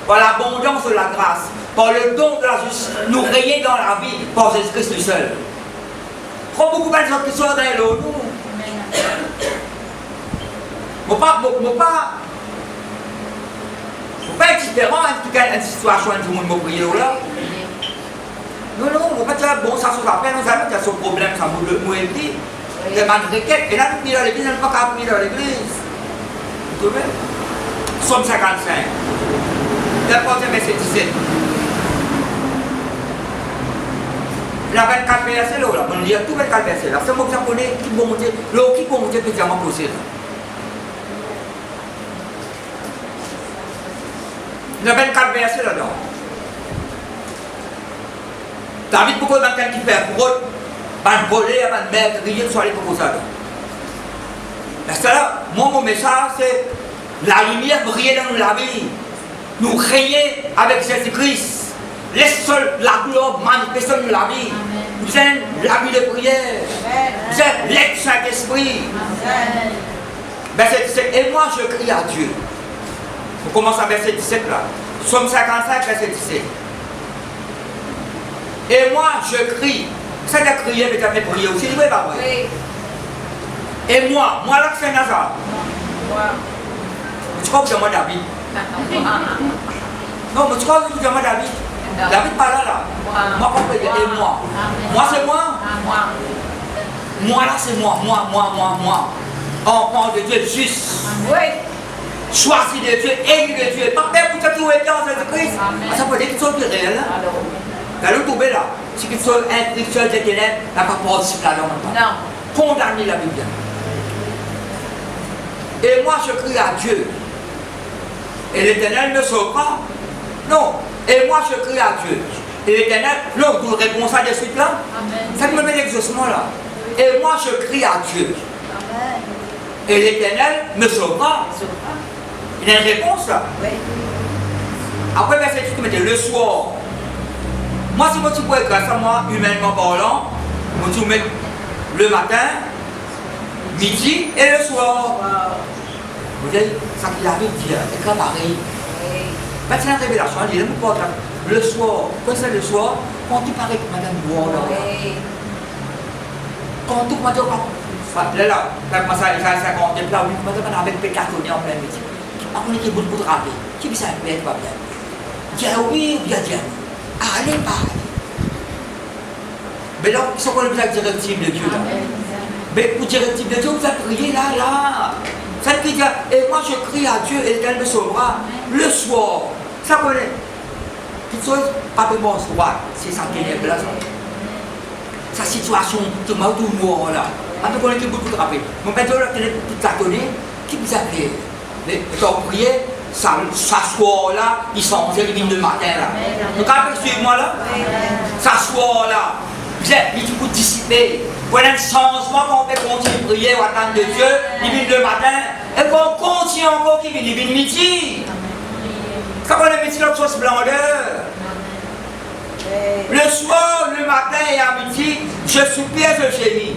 par l'abondance de la grâce, par le don de la justice, nous rayer dans la vie par Jésus-Christ seul. Trop beaucoup de gens qui sont dans l'eau, nous. Faut pas être différent dans une situation où tout le monde prie là. Non, on ne va pas dire bon, ça se rappelle, nous avons ce problème, ça nous est dit. Les requêtes, et là, nous prenons dans l'église, on ne peut pas prier dans l'église. Vous trouvez? Somme 55. Le verset 17. La 24 verset là, on lit tout 24 verset là. C'est moi qui connais qui vont monter, l'eau qui vont monter spécialement posé là. Le 24 verset là-dedans. David, pourquoi quelqu'un qui fait pour eux, ban voler, ban mère, crier, soit les pour ça. Parce que là, mon message c'est la lumière briller dans la vie. Nous créer avec Jésus-Christ. Laisse seul la gloire manifester dans la vie. Vous êtes la vie de prière. Vous êtes l'être Saint-Esprit. Verset 17. Et moi je crie à Dieu. On commence à verset 17 là. Somme 55, verset 17. Et moi je crie. Ça veut dire crier, mais tu as fait prier aussi. Oui, pas vrai. Et moi là c'est Nazar. Tu crois que c'est moi David? Non, mais tu crois que c'est moi David? David pas là. Moi, je peux dire, et moi. Moi, c'est moi. Moi, là, c'est moi. Moi. Enfant de Dieu juste. Oui. Choisi de Dieu, élu de Dieu. Pas peur pour te trouver dans Jésus-Christ. Ça veut dire quelque chose de réel. Là, le trouver là. Si quelque chose intellectuel de ténèbres, n'a pas possible là-dedans. Non. Condamner la Bible. Et moi, je crie à Dieu. Et l'Éternel me sauvera. Non. Et moi, je crie à Dieu. Et l'Éternel, non, vous répondez ça de suite là. Amen. Ça me met l'exaucement là. et moi je crie à Dieu. Amen. Et l'Éternel me sauvera. Il y a une réponse là. Oui. Après, verset 8, mettez le soir. Moi, si moi, tu pourrais, grâce à moi, humainement parlant, moi, tu mets le matin, midi et le soir. Wow. Vous voyez, ça qu'il arrive, dit, c'est comme pareil. Oui. Quand c'est la révélation, il est pas le soir. Quand c'est le soir, quand tu parais que madame boit là. Oui. Quand tu m'as dit, là, quand ça compte, là, oui, madame, avec pécatonné en plein midi. Après, on est bout de rappeler. Qui dit ça, mais pas bien. Dis oui, bien dire. Allez, pas. Mais là, c'est quoi le directive de Dieu là? Mais pour directive de Dieu, vous avez prié là. Ça veut dire, et moi je crie à Dieu et l'Éternel me sauvera le soir. Ça connaît. Quelque chose, pas de bon soir. C'est ça qui est là. Sa situation, tout mal, tout noir là. Après, on est beaucoup de rappeler. Mon père, là, il est tout tâtonné. Qui vous a prié? Mais quand vous priez, ça s'assoit là, ils sont en le matin là. Donc, après, suivez-moi là. S'assoit là. Il faut dissiper. Voilà un changement qu'on peut continuer de prier ou attendre de Dieu, il vient le matin, et qu'on continue encore qu'il vient le midi. Quand on est midi, l'autre chose splendeur. Le soir, le matin et à midi, je soupire, je gémis.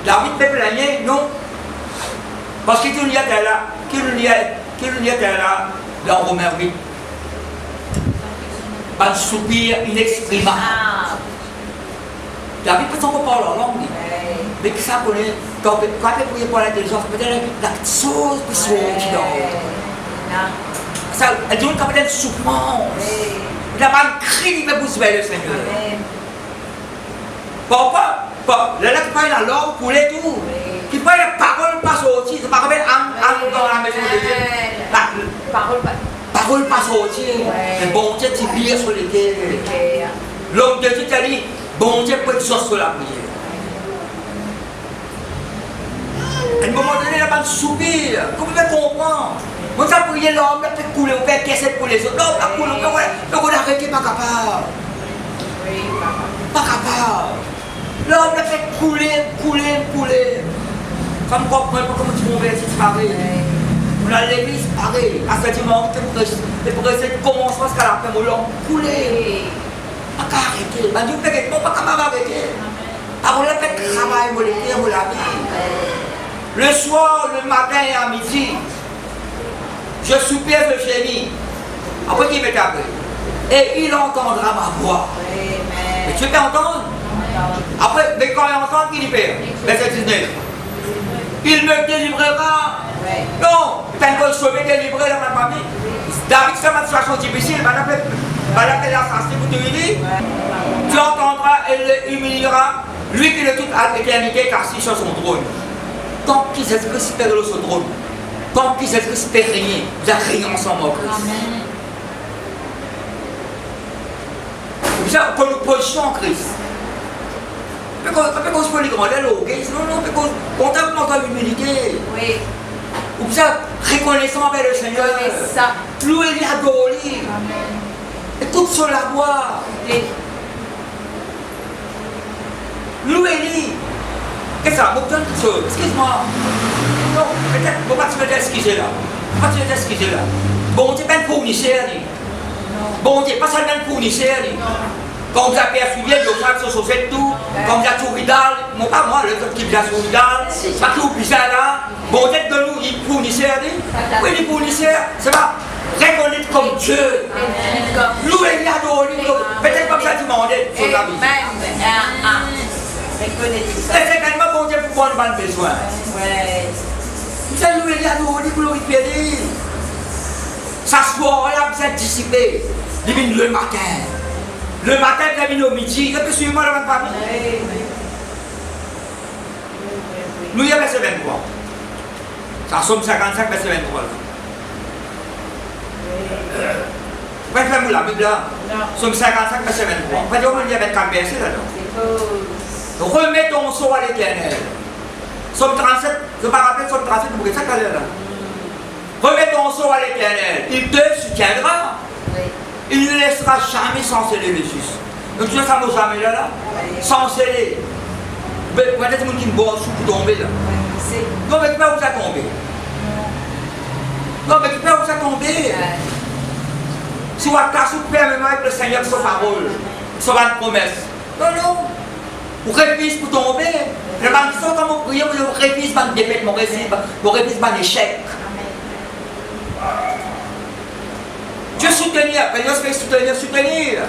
La vie de peuple l'année, non. Parce que tout le est là, qui le est là, dans Romains 8. Un soupir inexprimable. La Bible peut encore parler en langue, mais que ça connaît, quand on prier pour l'intelligence, peut-être la chose qui sont qui dort. Ça, elle dit quand peut-être souffrance. Il n'a pas un cri mais vous vers le Seigneur. Pourquoi? Là, qui parle la langue pour les tout. Qui parle la parole pas sortie, c'est pas comme un dans la maison de Dieu. Parole pas sortie. Mais bon Dieu, tu vis sur les terres. L'homme de Dieu t'a dit, bon Dieu peut être sur la prière. À un moment donné, il n'a pas de soupir. Comment vous comprendre? Quand ça prier l'homme, il a fait couler, on fait caisser pour les autres. L'homme a coulé, on a arrêté, pas capable. Pas capable. L'homme a fait couler. Ça me comprend pas comment tu convertis, c'est pareil. On a l'église, pareil. À ce dimanche, c'est pour essayer de commencer parce qu'à la fin, l'homme couler. Pas qu'à arrêter. Ben, Dieu fait pas qu'à m'arrêter. Alors, on a fait travail, on l'a vie. Le soir, le matin et à midi, je soupire, je gémis. Après, qui m'est appelé? Et il entendra ma voix. Et tu peux entendre? Après, mais quand il entend, qui dit père? Verset 19. Il me délivrera. Non, t'as une bonne sauvé, délivré dans ma famille. David, c'est ma situation difficile, l'appeler l'assassin pour te dire. Tu entendras et l'humiliera, lui qui de toute éternité est assis sur son trône. Tant qu'il sait que c'est sur son trône, tant qu'il sait que c'est régner, vous avez régné ensemble en Christ. Vous avez une position en Christ. Quand on se fait les grands, non, on t'a montré l'humilité. Oui. Vous êtes reconnaissant avec le Seigneur. Louez-le, adorez-le. Écoute sur la voix. Louez-le. Qu'est-ce que ça? Excuse-moi. Non, peut-être, pourquoi tu veux t'excuser là? Pourquoi tu veux t'excuser là? Bon Dieu, pas un fournisseur. Bon Dieu, pas seulement un fournisseur. Quand vous avez perçu bien, vous avez sur cette tout, quand vous avez tout vidal, non pas moi, le qui vient sur vidal, pas tout bizarre là, bon Dieu de nous, il fournisseur. Oui, il fournisseur, c'est pas reconnaître comme Dieu. Louer, adorer, peut-être comme ça tu m'en dis sur la vie. C'est tellement bon Dieu pour prendre le besoin. Vous allez louer, adorer, glorifier. S'asseoir là, vous êtes dissipé. Divine le matin. Le matin, il vient au midi. Il peut suivre moi dans ma famille. Nous, il y a verset 23. Ça somme 55, verset 23. Vous pouvez faire la Bible là? Somme 55, verset 23. Vous pouvez dire, il y a 24 versets là. Remets ton sort à l'Éternel. Somme 37, je ne vais pas rappeler Somme 37, vous pouvez ça caler là. Remets ton sort à l'Éternel. Il te soutiendra. Il ne laissera jamais sans sceller le juste. Donc tu vois ça, jamais là, sans sceller. Peut-être que qui me boit sous pour tomber là. Non, mais tu peux où ça tomber. Non, mais tu peux où ça tomber. Si on a cassé le Père, même avec le Seigneur, sa parole, sa promesse. Non, non. Vous réfléchissez pour tomber. Les gens qui sont comme vous priez, vous réfléchissez pour une défaite, vous réfléchissez pour un échec. Dieu soutenir, Dieu se fait soutenir, soutenir,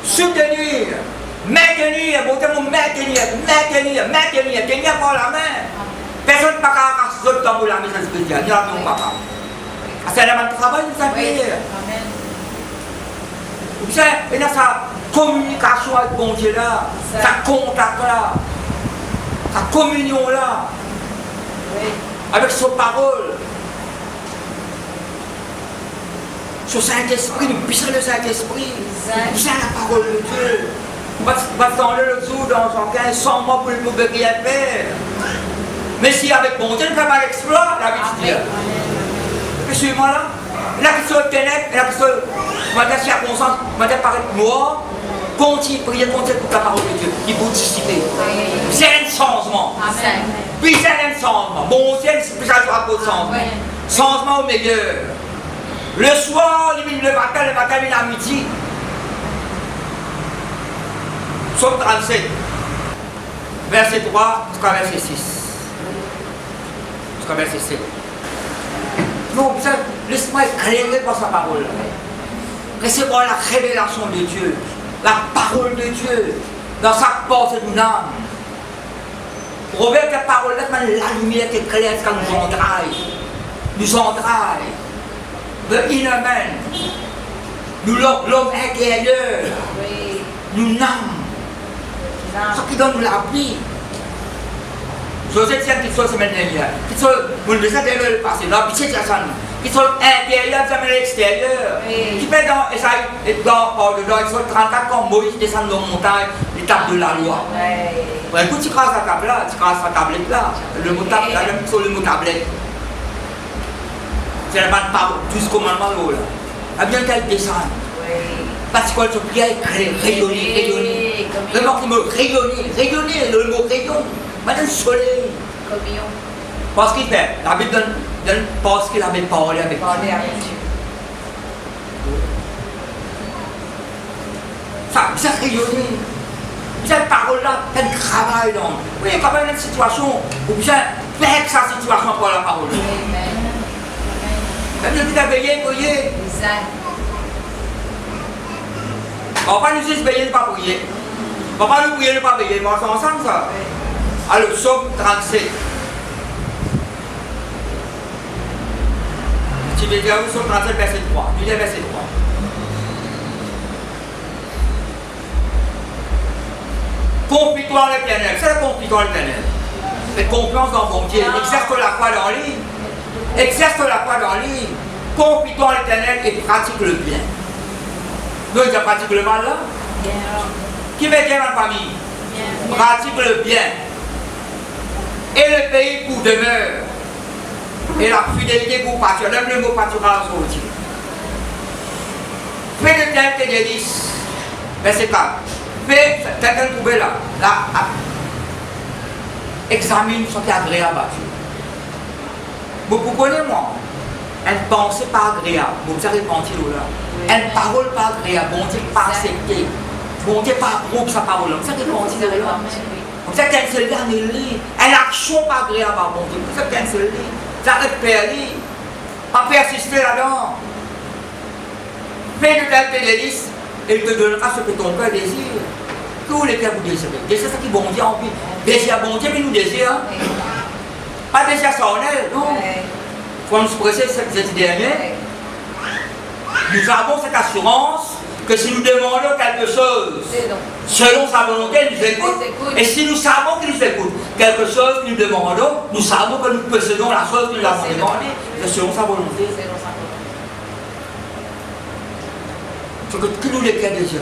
soutenir, maintenir, bon terme, maintenir, tenir par la main. Personne ne peut pas faire ce temps pour la maison spirituelle, ni la maison papa. C'est un travail, nous avons fait. Vous savez, il y a sa communication avec bon Dieu là, sa contact là, sa communion là, avec sa parole. Sur le Saint-Esprit, nous puissons le Saint-Esprit, nous puissons la parole de Dieu. On va attendre le jour dans son 15 sans mois pour le pauvre rien faire. Mais si avec bon Dieu, nous ne faisons pas l'exploit, la vie de Dieu. Et suivez-moi là. Il y a qui sont ténèbres, il y a qui sont, on va dire, circonstances, on va dire, paraître noir. Continue, priez, continue pour la parole de Dieu, qui vous dissiper. C'est un changement. Puis c'est un changement. Bon Dieu, c'est plus à jour de changement. Changement au meilleur. Le soir, le matin, il à midi. Psaume 37, verset 3 jusqu'à verset 6. Jusqu'à verset 7. Non, laisse-moi éclairer par sa parole. Recevoir la révélation de Dieu, la parole de Dieu, dans chaque porte d'une âme. Robert, ta parole, laisse-moi la lumière qui éclaire quand nous entraille. Nous entraille. The inner man, nous l'homme intérieur, nous n'âme, ce qui donne la vie. Joseph tient qu'il soit semaine dernière, qu'il soit, vous le savez, le passé, la vie c'est ça, qu'il soit intérieur, ça met l'extérieur, qui fait dans Esaïe, dans Exode 34, quand Moïse descend dans la montagne, l'étape de la loi. Écoute, tu crasses la table là, tu crasses la tablette là, le mot tablette, la même chose, le mot tablette. C'est la bonne parole, 12 commandements là. À bien qu'elle descende. Parce qu'elle se prie rayonner. Vraiment, le mot rayonner, le mot rayon. Madame soleil. Parce qu'il fait, la Bible donne parce qu'il avait parlé avec Dieu. Ça rayonner. Cette parole-là, elle travaille dans. Oui, quand même une situation où vous faites sa situation pour la parole. Même le but à veiller, prier. On va pas nous dire veiller, ne pas prier. On va pas nous prier, ne pas veiller. Mais on s'en ensemble ça. Alors, psaume 37. Tu veux dire, psaume 37, verset 3. Tu lis verset 3. Confie-toi à l'Éternel. C'est la confie-toi à l'Éternel. Fais confiance dans mon Dieu. Exerce la foi dans lui. Exerce la foi dans lui. Confie-toi à l'Éternel et pratique le bien. Nous, il pratique le mal là. Qui veut dire dans la famille? Pratique le bien. Et le pays pour demeure. Et la fidélité pour partir. Même le mot partura aussi. Fais de tel tes délices. Verset 4. Fais, quelqu'un trouvé là. Examine ce qui est agréable à Dieu. Vous comprenez moi? Elle ne pensée pas agréable. Vous avez menti là. Elle ne parole pas agréable. Bon Dieu pas accepté. Bon Dieu pas approuve sa parole. Vous savez menti là. Vous savez qu'elle se lit en lit. Elle action pas agréable à bon Dieu. Vous savez qu'elle se lit. Ça récupère lui. Pas persister là-dedans. Fais de telle délice. Et il te donnera ce que ton cœur désire. Tous les cœurs vous désirez. Désir ce qui bon Dieu en vie. Désir bon Dieu, mais nous désire. Pas désir solennel, non. Il faut nous expresser cette dernière. Nous avons cette assurance que si nous demandons quelque chose selon sa volonté, il nous écoute. Et si nous savons qu'il nous écoute, quelque chose que nous demandons, nous savons que nous possédons la chose que nous avons demandé, c'est selon sa volonté. C'est que nous les cœurs désirés.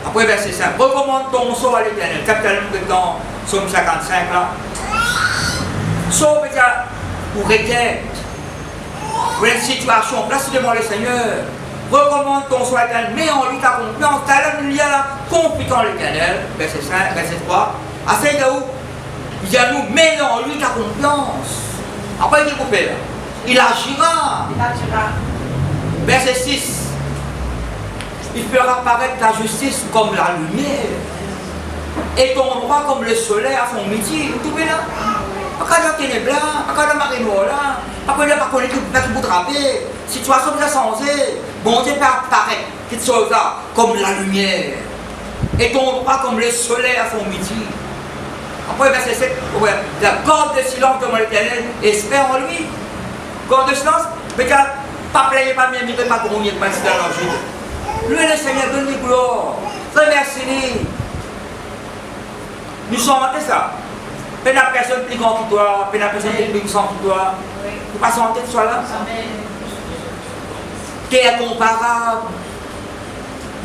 Après verset 5, recommande ton sort à l'Éternel. Capitaine dans Psaume 55 là. Sauf pour requête, pour une situation, place devant le Seigneur. recommande ton soi éternel, mets en lui ta confiance, il y a la confiance en l'éternel, verset 5, verset 3. À Saint-Daoud, il dit à nous, mets en lui ta confiance. Après, il dit qu'on fait là. Il agira. Verset 6. Il fera paraître ta justice comme la lumière et ton droit comme le soleil à son midi. Vous trouvez là? Pas quand il est blanc, pas quand il est marine là, pas quand il est pas connu qui vous trapper. Situation bien changée. Bon Dieu fait apparaître quelque chose là comme la lumière et ton droit comme le soleil à son midi. Après, verset 7, ouais, la corde de silence devant l'éternel, espère en lui. Corde de silence, mais pas player, pas bien, pas gagner, pas si dans l'enjeu. Lui, le Seigneur, donne-lui gloire. Remercie-lui. Nous sommes en ça. Peine la personne plus grande que toi, peine la personne plus puissante que toi. Vous passez en tête, soit là. Qui est incomparable.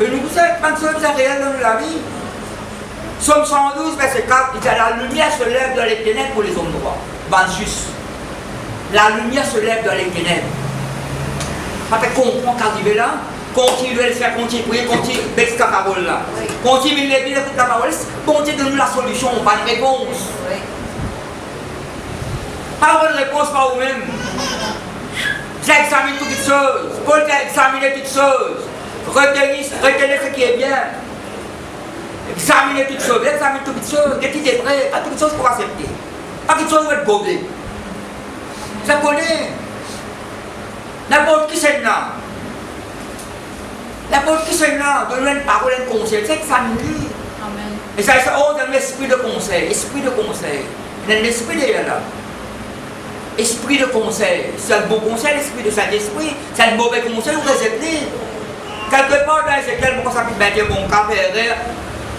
Et nous savons que c'est réel dans la vie. Somme 112, verset 4, il dit la lumière se lève dans les ténèbres pour les hommes droits. Ben juste. La lumière se lève dans les ténèbres. Parce qu'on comprend qu'arriver là, continue à le faire, continue à prier, continue à mettre ta parole là. Continue à lire toute la parole, continue de donner la solution, pas de réponse. Pas de réponse par vous-même. J'examine toutes les choses. Paul a examiné toutes les choses. Retenez ce qui est bien. Examinez toutes choses, examinez toutes choses, qu'est-ce qui est prêt, pas toutes choses pour accepter. Pas toutes choses pour être gobé. Ça connaît. N'importe qui c'est là. N'importe qui c'est là, donne-lui une parole, un conseil, c'est examiner. Et ça, on donne l'esprit de conseil, esprit de conseil. Il y a l'esprit derrière là. Esprit de conseil. C'est un bon conseil, l'esprit de Saint-Esprit. C'est un mauvais conseil, vous réceptez. Quelque part dans Ézéchiel, pourquoi ça peut être bon cas,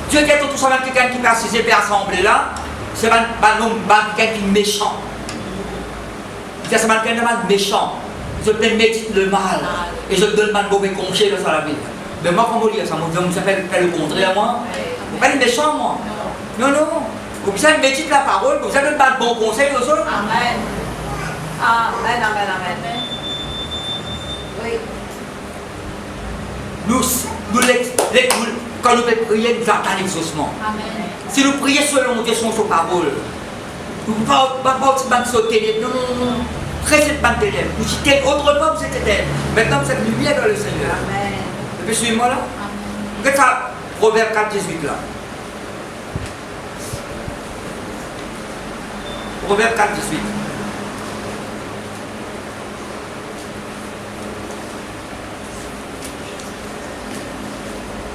Dieu dit tout ça, quelqu'un qui peut assiser et assembler là, c'est un homme, quelqu'un qui est méchant. C'est quelqu'un de méchant. Je te médite le mal et je te donne un mauvais conseil dans la vie. Mais moi, quand vous dites ça, vous savez faire le contraire, moi. Vous n'êtes pas méchant, moi. Non, non. Vous savez médite la parole, vous savez pas de bons conseils aux autres. Amen. Amen, amen, amen. Oui. Quand nous prions, nous attendons l'exaucement. Si nous prions selon Dieu, selon sa parole, nous ne pouvons pas sauter. Non, non, non. Restez pas de ténèbres. Vous citez autrement, vous êtes ténèbres. Maintenant, vous êtes lumière dans le Seigneur. Amen. Et puis, suivez-moi là. Regardez ça, Proverbe 4, 18 là. Proverbe 4, 18.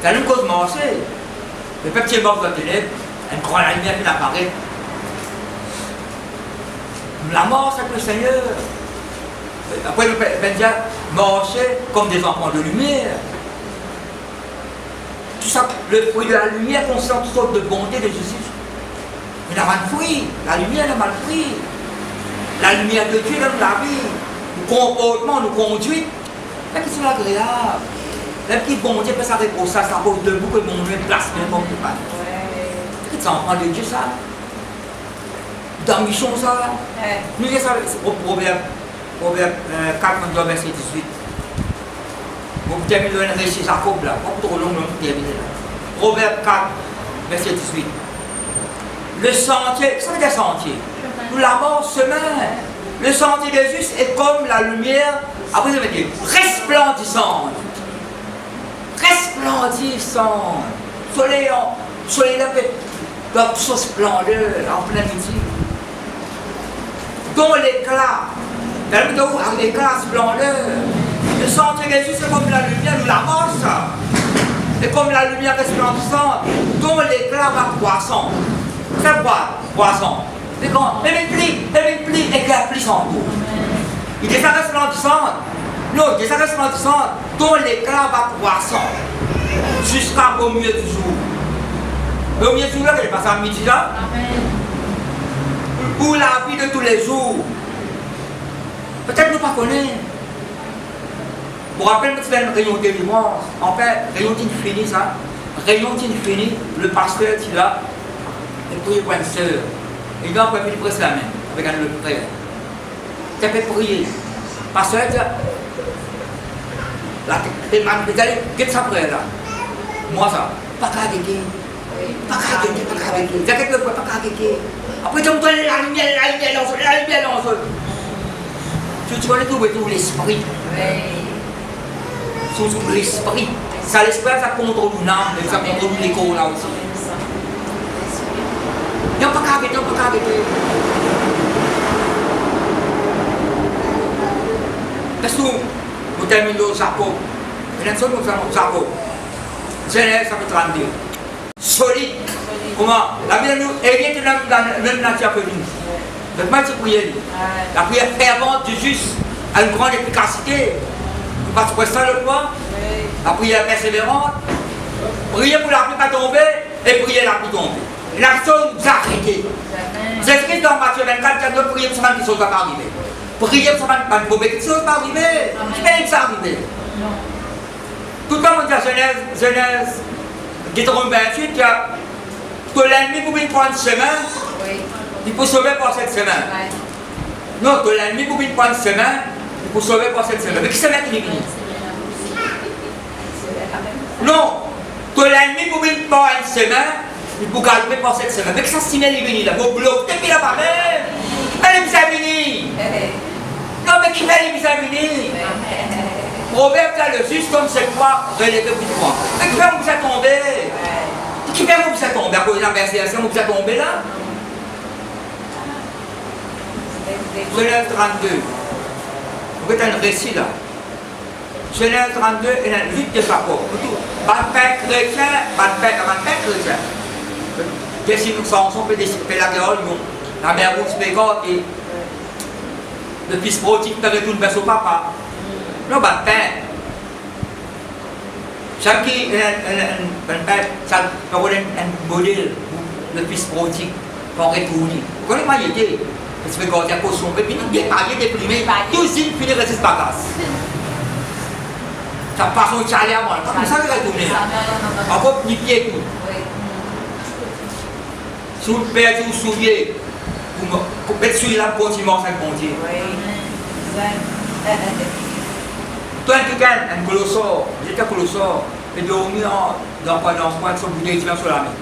C'est la même cause marcher. Le peuple qui est mort dans les ténèbres, elle croit la lumière qui apparaît. La mort, c'est le Seigneur. Après, le peuple marchait comme des enfants de lumière. Tout ça, le fruit de la lumière concerne toutes sortes de bonté, de justice. Il n'a pas de fruit. La lumière n'a pas de fruit. La lumière de Dieu dans la vie, nos comportements, nos conduites, c'est qui sont agréables. Même qui bon Dieu peut s'arrêter pour ça, ça pose debout que mon Dieu place bien comme tu parles. C'est qui enfants de Dieu ça? Dans Michon ça? Nous disons ça au Proverbe 4, verset 18. Vous terminez le récit Jacob là, pas trop long, vous terminez là. Proverbe 4, verset 18. Le sentier, ça veut dire sentier. Nous la mort semaine. Le sentier de juste est comme la lumière, après ça veut dire resplendissante. Resplendissant. Soleil là fait dans toute sa splendeur en plein midi. Dont l'éclat, l'éclat, splendeur. Le sentier de Jésus c'est comme la lumière, nous la mort ça. C'est comme la lumière resplendissante, dont l'éclat va croissant. C'est quoi? Croissant. C'est quand? Elle plie, éclat plie sans tout. Il est sa resplendissante. Non, il est sa resplendissante, dont l'éclat va croissant. Jusqu'au milieu du jour. Au milieu du jour, là, il passe à midi là. Pour la vie de tous les jours. Peut-être nous ne connaissons pas. Vous vous rappelez que c'est une réunion de délivrance. En fait, réunion d'infini, ça. Réunion d'infini, le pasteur qui est là, il prie pour une sœur. Il doit prier presque la main, avec un le frère. Tu peux prier. Pasteur, là, et vous allez, qu'est-ce que ça ferait là? Moi, ça, pas qu'à guetter. Pas qu'à guetter, pas qu'à guetter. Il y a quelques fois, pas qu'à guetter. Après, tu me donnes la lumière, dans le tu connais tout l'esprit. Surtout l'esprit. Ça, l'esprit, ça contrôle l'âme, ça contrôle l'écho là aussi. Il n'y a pas qu'à guetter, pas qu'à guetter. Parce que vous terminez le Jacob. Et là, nous avons Jacob. Genèse chapitre 32. Solide. Comment? La Bible nous hérite dans la même nature que nous. Donc, moi, je prie. La prière fervente du juste a une grande efficacité. Parce que ça le quoi? La prière persévérante. Priez pour la pluie pas tomber et priez la pluie tomber. L'action nous a arrêté. Vous écrivez dans Matthieu 24, il y a deux prières pour ça qui ne sont pas arrivées. Priez pour ça qui ne sont pas arrivées. Qui peut ça arriver? Tout comme on dit à Genèse, Deutéronome 28, il y a que l'ennemi pour venir prendre chemin, il faut sauver par cette semaine. Non, que l'ennemi pour venir prendre chemin, il faut sauver par cette semaine. Mais qui semaine qui est venu? Non, que l'ennemi pour venir prendre chemin, il faut garder par cette semaine. Mais que ça semaine est venu là, vous bloquez, puis là pas même. Elle est bien venue. Non, mais qui est bien venue? Proverbe là, le juste comme c'est quoi, relégué plus de moi. Mais qui fait vous êtes tombé? Qui fait vous êtes tombé? À cause de la persévérance, vous êtes tombé là? Genèse 32. Vous avez un récit là. Genèse 32 et la lutte de Jacob. Ban père chrétien, ban père chrétien. Qu'est-ce que nous sommes? On peut décider la gueule, la mère rouge pécote et le fils prodigue peut retourner vers son papa. Non, ban père. Chaque qui un père, ça peut être un modèle pour le fils prodigue pour retourner. Vous connaissez ma idée? Parce que quand il y a caution, mais puis il est marié, déprimé, tout le signe finit rester bagasse. Ça passe au chalet à moi, comme ça il va retourner. Encore ni pied tout. Sous le père, vous vous souvenez, pour mettre sur la continuer à bon Dieu. Toi, un colossor, j'étais colossor, et dormi dans un coin de son bouteille sur la main.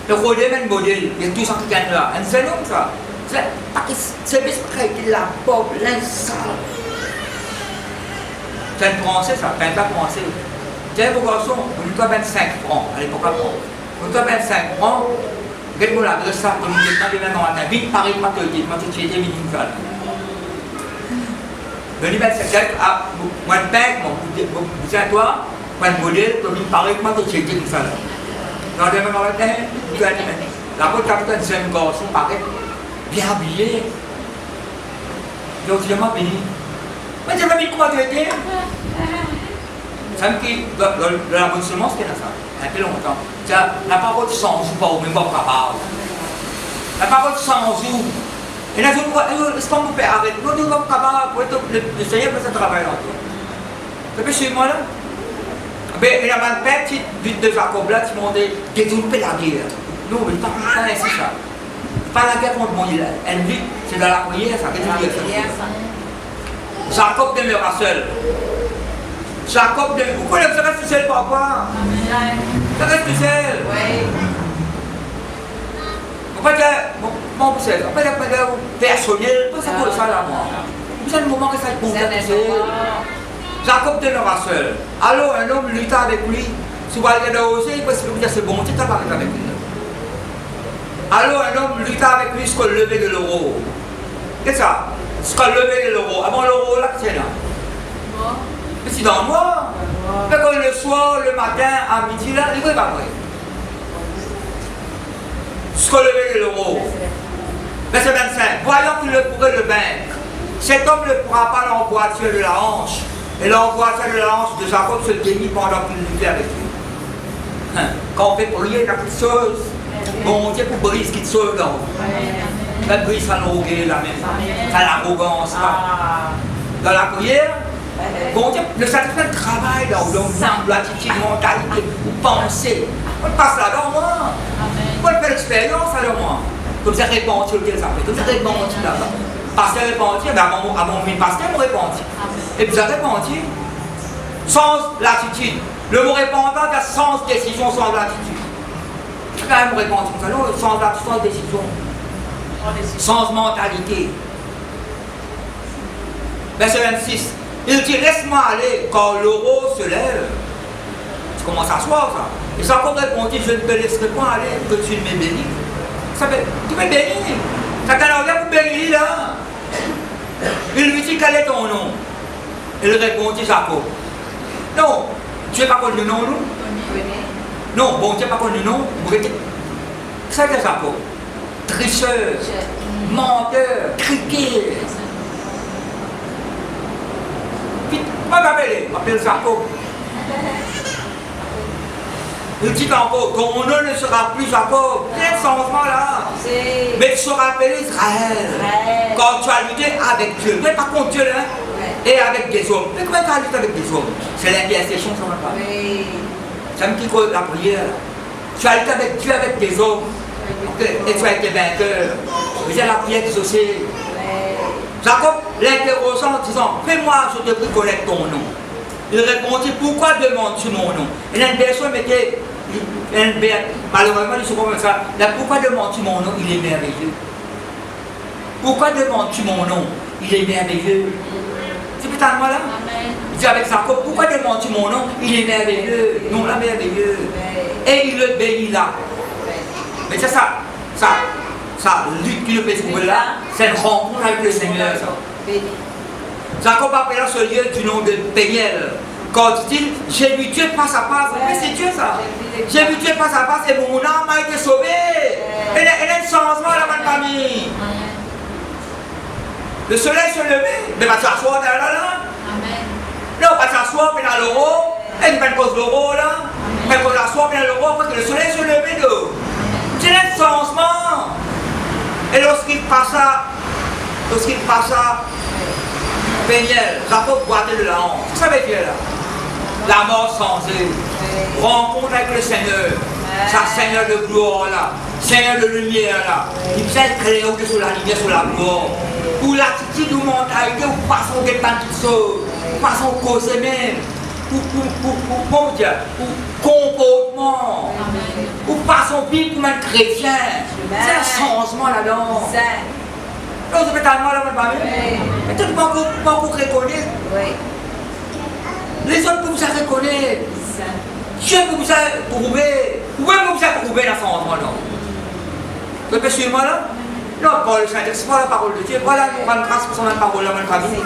Le modèle, un modèle, il y a tout ça qui gagne là. Un seul homme, ça. C'est pas qu'il la pauvre, l'insal. C'est un français, ça, c'est un pas français. J'ai un garçon, on lui doit 25 francs, à l'époque après. On lui doit 25 francs, quel mot l'adresse ça, on lui dit pas de même dans la vie, pareil, moi, tu es été minime. Le niveau 25, moi, le père, vous savez toi, moi, le modèle, comme il paraît, moi, tu es été comme ça. Dans le même matin, vous allez dire, la route capitaine, c'est un garçon, pareil. Bien habillé. Donc, je m'en béni. Mais je m'en béni comment tu étais? Ça me dit, dans la bonne semence, c'est ça. Un peu longtemps. La parole sans joue pas au même pas capable. La parole sans joue. Et là, est-ce qu'on peut arrêter? Nous, nous sommes capables pour le Seigneur pour ce travail là. Ça peut suivre moi là? Mais il y a un petit but de Jacob là qui m'ont dit, détourner la guerre. Non, mais pas c'est ça. Pas la guerre contre mon île. Elle dit, c'est dans la prière, ça veut dire ça. Jacob demeura seul. Jacob demeura. Vous connaissez, ça reste seul pourquoi? Ça reste seul. Oui. En fait, mon personnel, pas ça pour ça là, moi. Vous avez le moment que ça est bon. Jacob demeura seul. Alors, un homme lutta avec lui. Si vous allez là aussi, parce que vous dites, c'est bon, tu t'as parlé avec lui. Alors un homme lutta avec lui jusqu'au lever de l'euro. Qu'est-ce que ça? Jusqu'au lever de l'euro. Avant l'euro, là, c'est là. Mais c'est dans moi. Mais quand le soir, le matin, à midi, là, il ne va pas vrai. Jusqu'au lever de l'euro. Verset 25. Voyant qu'il ne pourrait le vaincre, cet homme ne pourra pas l'emboîter de la hanche. Et l'emboîter de la hanche de Jacob se dénie pendant qu'il luttait avec lui. Quand on fait prier, la petite chose. Bon Dieu pour brise qui te sauve là. La brise ça l'orgueil là même. Ça l'arrogance là. Dans la prière, bon Dieu, le sacrifice de travail là, où l'on l'attitude, mentalité, ou penser. On passe là dans moi. On fait l'expérience alors moi. Comme ça repentir lequel ça fait. Comme ça repentir là-bas. Pasteur repentir, ben à mon pasteur me repentir. Et puis ça repentir. Sans l'attitude. Le mot repentant, c'est sans décision, sans l'attitude. C'est quand même repentant. Non, sans l'attitude, sans décision. Sans mentalité. Verset 26. Il dit, laisse-moi aller quand l'euro se lève. Tu commences à asseoir ça. Et Jacob répondit, je ne te laisserai pas aller que tu ne me bénis. Ça fait, tu me bénis. Ça t'a l'air pour bénir là. Il lui dit, quel est ton nom? Il répondit, Jacob. Non, tu n'es pas connu le nom, non? Non, bon, tu n'es pas connu le nom. Ça c'est Jacob. Tricheur, menteur, criquet. M'appelle Jacob. Il dit encore, ton nom ne sera plus Jacob. Quel changement là? Mais tu seras appelé Israël. Quand tu as lutté avec Dieu, mais pas contre Dieu, hein? Et avec des hommes. Mais comment tu as lutté avec des hommes? C'est l'intercession, ça va pas. C'est un petit coup de la prière. Tu as lutté avec Dieu, avec des hommes. Okay. Et tu as été vainqueur. C'est la prière exaucée. Jacob l'interrogeant en disant, fais-moi, je te prie connaître ton nom. Il répondit, pourquoi demandes-tu mon nom? Et la personne mettait, malheureusement, ils sont comme ça, pourquoi demandes-tu mon nom? Il est merveilleux. Pourquoi demandes-tu mon nom? Il est merveilleux. C'est peut-être moi là? Il dit avec Jacob, pourquoi demandes-tu mon nom? Il est merveilleux. Non, là, merveilleux. Et il le bénit là. Mais c'est ça, lutte qui le fait trouver là, c'est une rencontre avec le Seigneur. Jacob appela ce lieu du nom de Péniel. Quand dit-il, j'ai vu Dieu face à face. Mais c'est Dieu ça. J'ai vu Dieu face à face et mon âme a été sauvée. Elle a un changement dans ma famille. Le soleil se levait, mais va s'asseoir là là. Non, pas s'asseoir, mais dans l'euro. Elle ne met pas l'euro là. Mais pour s'asseoir, mais dans l'euro, parce que le soleil se levait de. C'est un changement. Et lorsqu'il passa, Péniel, Jacob boitait de la honte. Ça veut dire là, la mort changée, rencontre avec le Seigneur, sa Seigneur de gloire là, Seigneur de lumière là, il peut être clair sur la lumière, sur la gloire. Pour l'attitude ou mentalité, ou façon de tant de choses, façon de causer même, pour comportement, ou façon de vivre comme un chrétien. C'est un changement là-dedans. Donc, c'est peut-être moi là, mais tout le monde pas vous reconnaître. Les autres pour vous reconnaître. Dieu pour vous prouver. Où est-ce que vous avez prouvé dans ce changement-là? Vous pouvez suivre moi là? Non, pas le Saint-Esprit, c'est pas la parole de Dieu. Voilà, nous rendons grâce pour son parole là, mon famille.